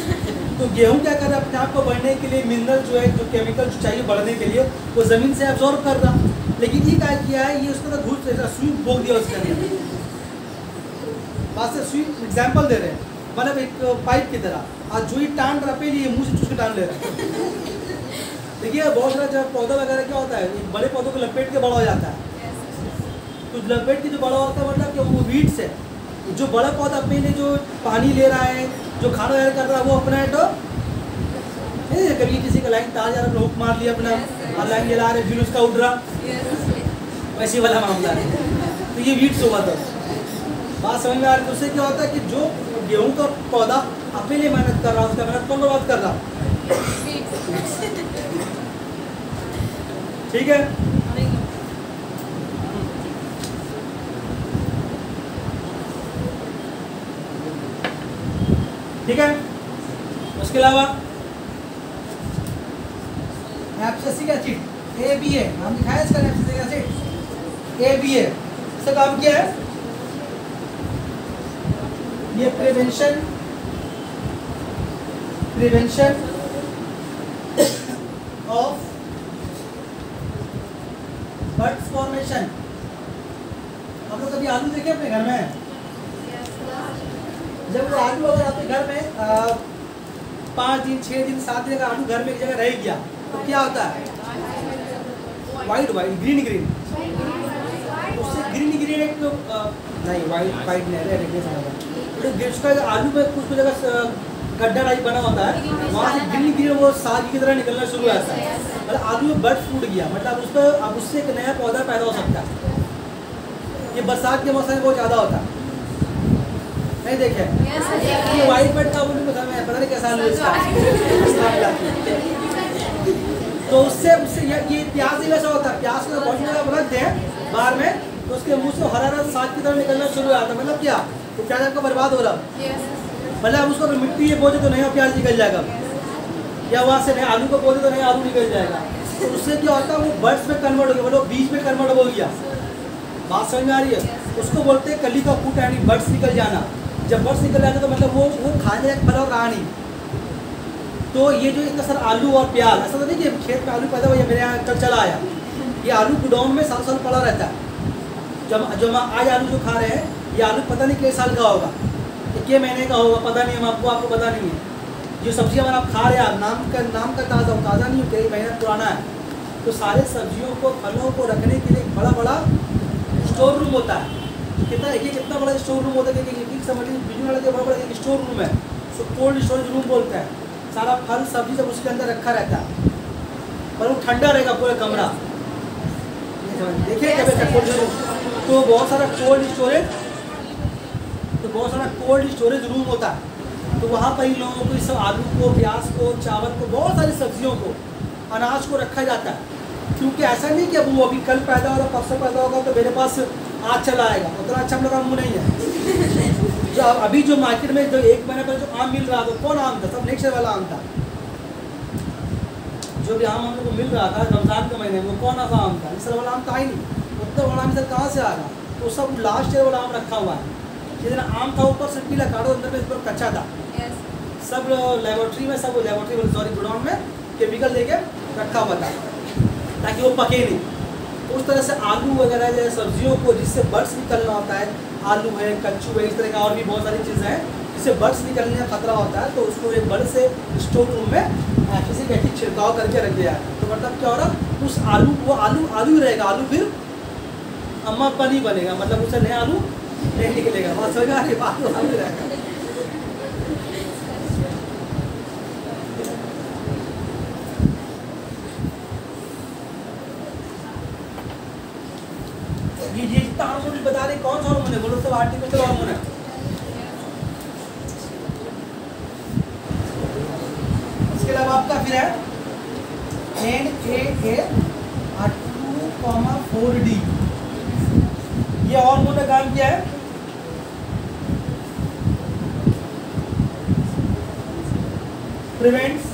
[SPEAKER 1] तो गेहूँ क्या कर रहा है? अपने आप को बढ़ने के लिए मिनरल जो है, जो केमिकल जो चाहिए बढ़ने के लिए, वो ज़मीन से एब्जॉर्ब कर रहा। लेकिन ये क्या किया है, ये उसको तो घुस स्वीप भोग दिया उसके अंदर। बात से स्वीप एग्जाम्पल दे रहे हैं, मतलब एक पाइप की तरह, और जो ही टान रहा पे ये मुँह से चूस के टान ले रहा है। देखिए बहुत सारा जब पौधा वगैरह क्या होता है, बड़े पौधों को लपेट के बड़ा हो जाता है। तो लपेट के जो बड़ा होता है मतलब कि वो वीड्स है। जो बड़ा पौधा अपने लिए जो पानी ले रहा है, जो खाना वगैरह कर रहा है, वो अपना है तो कभी किसी का लाइन तार जा रहा है, हुक मार लिया अपना, और लाइन जला रहे जुलूस का उड़ रहा, वैसे वाला मामला है। तो ये वीट्स होगा। तो बात समझ में आ रही है। उससे क्या होता है कि जो गेहूं का पौधा अपने लिए मेहनत कर रहा है, उसका मेहनत कौन बर्बाद कर रहा? ठीक है। ठीक है। उसके अलावा एब्सिसिक एसिड ABA नाम लिखा है इसका, एब्सिसिक एसिड ABA। इसका काम क्या है? ये प्रिवेंशन ऑफ बड्स फॉर्मेशन। आप लोग कभी आलू देखे अपने घर में? जब वो आलू अगर आपके घर में 5 दिन 6 दिन 7 दिन अगर आलू घर में एक जगह रह गया तो क्या होता है? वाइट ग्रीन उससे ग्रीन एक तो नहीं वाइट नहीं रेड तो उसका आलू में कुछ जगह गड्ढा टाइप बना होता है, वहाँ से ग्रीन वो साग की तरह निकलना शुरू होता है। मतलब आलू में बर्ड फूट गया, मतलब उसका अब उससे एक नया पौधा पैदा हो सकता है। ये बरसात के मौसम में बहुत ज़्यादा होता है, नहीं देखे? ये वाइट बर्ड का पता नहीं कैसा आलू इसका। तो उससे ये प्याज ही वैसा होता है। प्याज को बहुत ज़्यादा रखते हैं बाहर में, तो उसके मुंह से हरा साग की तरह निकलना शुरू हो जाता है। मतलब क्या? तो प्याज आपका बर्बाद हो रहा है। मतलब आप उसको मिट्टी ये बोझे तो नया प्याज निकल जाएगा, या वहाँ से नया आलू को बोझे तो नया आलू निकल जाएगा। तो उससे क्या होता है? वो बर्ड्स में कन्वर्ट हो गया, मतलब बीज में कन्वर्ट हो गया। बात समझ में आ रही है? उसको बोलते हैं कली का फूट, यानी बर्ड्स निकल जाना। जब बर्ड्स निकल जाते तो मतलब वो खाने का फल और रहा नहीं। तो ये जो इतना सारा आलू और प्याज, ऐसा तो नहीं कि खेत में आलू पैदा हुआ मेरे यहाँ कल चला आया। ये आलू गोडाउन में साल पड़ा रहता है। जब हम आज आलू जो खा रहे हैं, ये आलू पता नहीं कितने साल का होगा, कितने महीने का होगा, पता नहीं। हम आपको पता नहीं है। जो सब्जियां अगर आप खा रहे हैं, नाम का ताज़ा नहीं हो, कई महीना पुराना है। तो सारे सब्जियों को, फलों को रखने के लिए एक बड़ा स्टोर रूम होता है। कितना बड़ा स्टोर रूम होता है कि समझ लीजिए बिजली वाला बड़ा एक स्टोर रूम है, उसको कोल्ड स्टोरेज रूम बोलते हैं। सारा फल सब्जी सब उसके अंदर रखा रहता है, पर वो ठंडा रहेगा पूरा कमरा। देखिए तो बहुत सारा कोल्ड स्टोरेज रूम होता है। तो वहाँ पर ही लोगों को इस सब आलू को, प्याज को, चावल को, बहुत सारी सब्जियों को, अनाज को रखा जाता है। क्योंकि ऐसा नहीं कि अब वो अभी कल पैदा होगा, परसों पैदा होगा तो मेरे पास आज चला आएगा, उतना अच्छा हम लोग का मुँह नहीं है। जो अभी जो मार्केट में जो 1 महीने पहले जो आम मिल रहा था, कौन आम था? सब नेक्स्ट वाला आम था। जो भी आम हम लोग को मिल रहा था रमज़ान के महीने में, वो कौन सा आम था? इस वाला आम था ही नहीं। उतना बड़ा आम सर कहाँ से आ रहा? तो सब लास्ट ईयर वाला आम रखा हुआ है। जितना आम था ऊपर से पीला, काटो अंदर में ऊपर कच्चा था। सब लेबोरेटरी में, गोडाउन में केमिकल देके रखा हुआ था ताकि वो पके नहीं। तो उस तरह से आलू वगैरह जैसे सब्जियों को जिससे बर्ड्स निकलना होता है, आलू है, कच्चू है, इस तरह का और भी बहुत सारी चीज़ें हैं जिससे बर्ड्स निकलने का खतरा होता है। तो उसको एक बड़े से स्टोर रूम में किसी कैसी छिड़काव करके रख दिया है। तो मतलब क्या हो रहा? उस आलू ही रहेगा, आलू फिर अम्मा पर नहीं बनेगा, मतलब उससे नया आलू नहीं निकलेगा। बात समझ आ रही है? आलू रहेगा। ये जितना हार्मोन बता रहे, कौन सा हार्मोन है? बोलो सब आर्टिफिशियल हार्मोन है। इसके अलावा आपका फिर है NAA2,4D। ये हार्मोन का काम क्या है? Prevents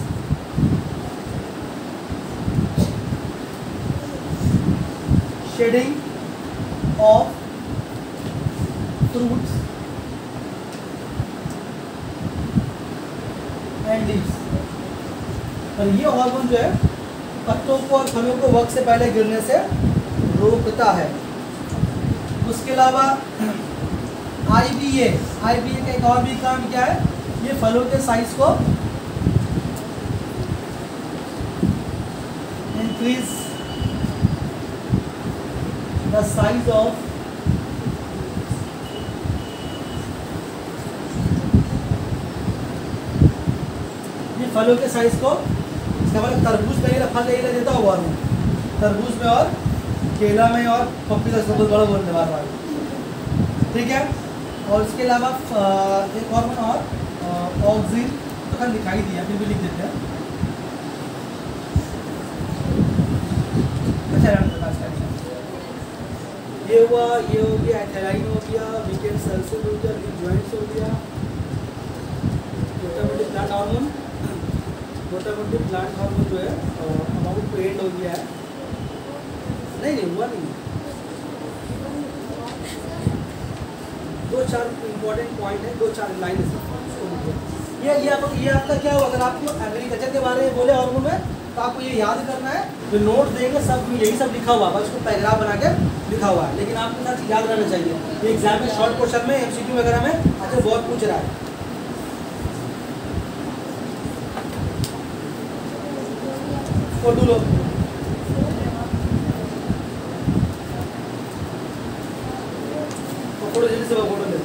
[SPEAKER 1] shedding of fruits and leaves. और ये हार्मोन जो है पत्तों को और फलों को वक्त से पहले गिरने से रोकता है। उसके अलावा IBA का एक और भी काम क्या है? ये फलों के साइज को इंक्रीज द साइज ऑफ फलों के साइज को, इसका मतलब तरबूज का ये फल यही देता होगा हार्मोन। तरबूज में और केला में और पपीता सबसे बड़ा बोलने वाला है, ठीक है। और इसके अलावा एक हार्मोन और ऑक्सिन तो कल दिखाई दिया, फिर भी लिख देते हैं। अच्छा ये हुआ, ये हो गया, एथेराइन हो गया, वीकेंड सेल्सियस हो गया, जॉइंट्स हो गया, मोटा मोटी प्लांट हार्मोन, मोटा मोटी प्लांट हार्मोन जो है अमाउंट टू एंड हो गया है। नहीं हुआ नहीं, 2-4 इंपॉर्टेंट पॉइंट है, 2-4 लाइन ये आपका क्या हुआ, अगर आपको एग्रीकल्चर के बारे में बोले हार्मोन में तो आपको ये याद करना है, जो नोट देंगे सब यही सब लिखा हुआ है, उसको पैराग्राफ बना के लिखा हुआ है, लेकिन आपके साथ याद रहना चाहिए। ये एग्जाम में शॉर्ट क्वेश्चन में एमसीक्यू वगैरह में अच्छा बहुत पूछ रहा है। फोटो लो, फोटो जल्दी से फोटो ले।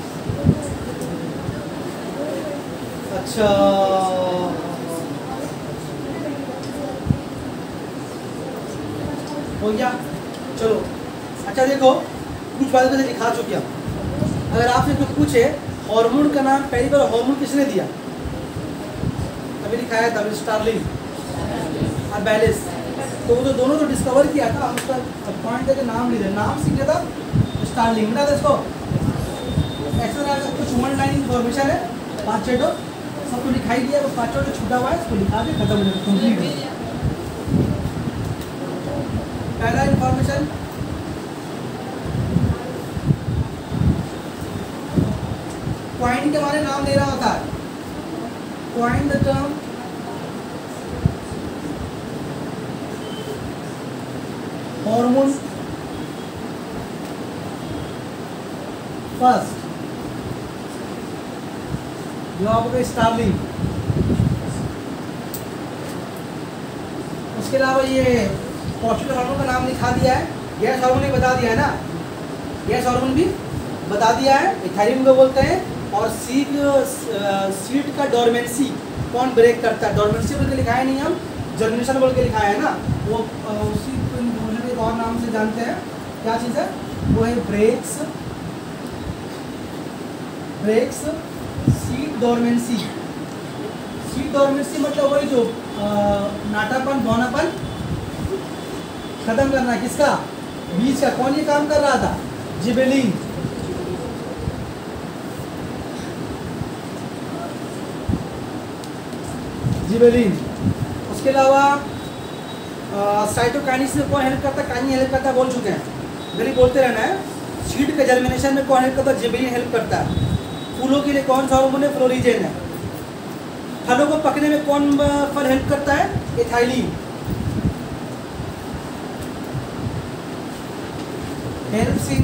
[SPEAKER 1] अच्छा हो गया, चलो। अच्छा देखो, कुछ बातें मैंने लिखा चुकी हूँ। अगर आपसे कुछ पूछे हार्मोन का नाम पहली बार हार्मोन किसने दिया, अभी लिखाया था स्टार्लिंग और बैलिस, तो वो दोनों जो डिस्कवर किया था, हम उसका पॉइंट करके नाम लिखे, नाम सीख लिया था स्टार्लिंग, बता दो इसको। एक्स्ट्रा कुछ वन लाइन इन्फॉर्मेशन है, 5-6 सबको लिखाई दिया, वो 5 छूटा हुआ है, इसको लिखा के खत्म हो जाएगा, कंप्लीट हो जाएगा। पहला इंफॉर्मेशन, क्वाइन के बारे में नाम ले रहा होता है, coin the term hormone first, जो आपको स्टार्लिंग। उसके अलावा ये पॉस्चुलर हार्मोन का नाम लिखा दिया है, गैस हार्मोन भी बता दिया है ना, गैस हार्मोन भी बता दिया है, एथाइरिन को बोलते हैं। और सीड का डोरमेंसी कौन ब्रेक करता है, डोरमेंसी बोल के लिखा है नहीं, हम जर्मिनेशन बोल के लिखा है ना, वो उसी को एक और नाम से जानते हैं, क्या चीज़ है वो है breaks seed dormancy. Seed dormancy मतलब वही जो नाटापन बौनापन खत्म करना है, किसका, बीज का। कौन ये काम कर रहा था, जिबेलिन। उसके अलावा साइटोकाइनेसिस में कौन हेल्प करता है, काइनिन हेल्प करता है, बोल चुके हैं, मेरी बोलते रहना है। सीड के जर्मिनेशन में कौन हेल्प करता है, जिबेलिन हेल्प करता है। फूलों के लिए कौन सा हार्मोन है, फ्लोरिजेन है। फलों को पकने में कौन फल हेल्प करता है, ethylene. Helps in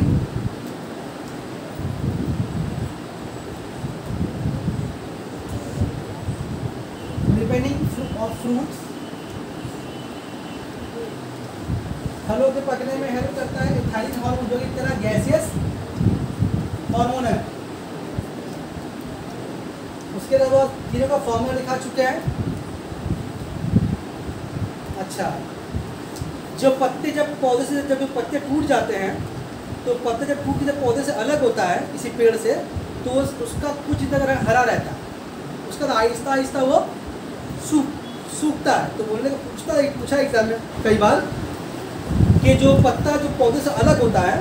[SPEAKER 1] ripening of fruits, फलों के पकने में हेल्प करता है एथाइलिन हार्मोन, जो एक तरह गैसियस हार्मोन है। उसके अलावा तीनों का फॉर्मूला लिखा चुके हैं। अच्छा, जो पत्ते जब पौधे से जब पत्ते टूट जाते हैं, तो पत्ते जब टूट के जब पौधे से अलग होता है किसी पेड़ से, तो उसका कुछ इतना रंग हरा रहता है, उसका आहिस्ता आहिस्ता वो सूखता है। तो बोलने का पूछा एग्जाम में कई बार कि जो पत्ता जो पौधे से अलग होता है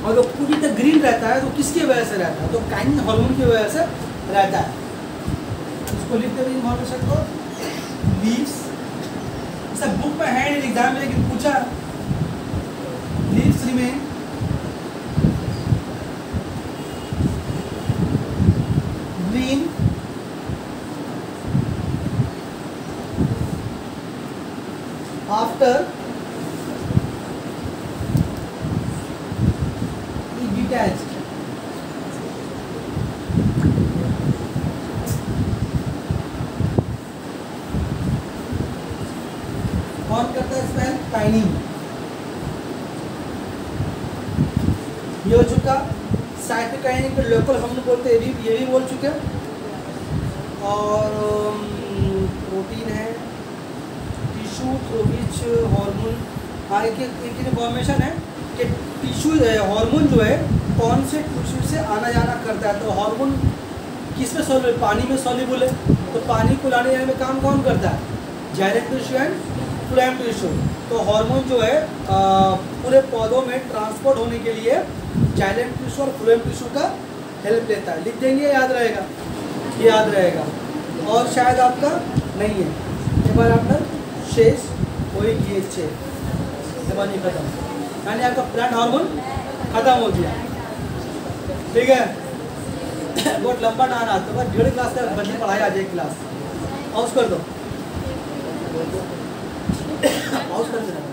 [SPEAKER 1] और वो पूरी तरह ग्रीन रहता है, तो किसकी वजह से रहता है, तो काइनिन हार्मोन की वजह से रहता है। उसको लिखते हुए इन्फॉर्मेशन को लीव्स, सब बुक में है नहीं एग्जाम में, लेकिन पूछा leaves remain green after detached. कौन करता है स्पेल, काइनिन। ये हो चुका। साइटोकाइनिन को लोकल हम लोग बोलते हैं, ये भी बोल चुके। और प्रोटीन है, टिश्यू थ्रू विच हार्मोन, हाँ एक इन्फॉर्मेशन है कि टिश्यू हार्मोन जो है कौन से टिश्यू से आना जाना करता है। तो हार्मोन किस में सॉल्युबल, पानी में सॉल्युबल है, तो पानी को लाने जाने में काम कौन करता है, xylem tissue and phloem tissue. तो हार्मोन जो है पूरे पौधों में ट्रांसपोर्ट होने के लिए जाइलेम टिश्यू और फ्लोएम टिश्यू का हेल्प लेता है। लिख देंगे, याद रहेगा, याद रहेगा। और शायद आपका नहीं है, एक बार आपका शेष वही किए छे, एक बार नहीं खत्म, यानी आपका प्लांट हार्मोन खत्म हो गया। ठीक है, बहुत लंबा ना रहा तो बस 1.5 क्लास का बच्चे पढ़ाई आज 1 क्लास। पॉज कर दो, पॉज कर दो।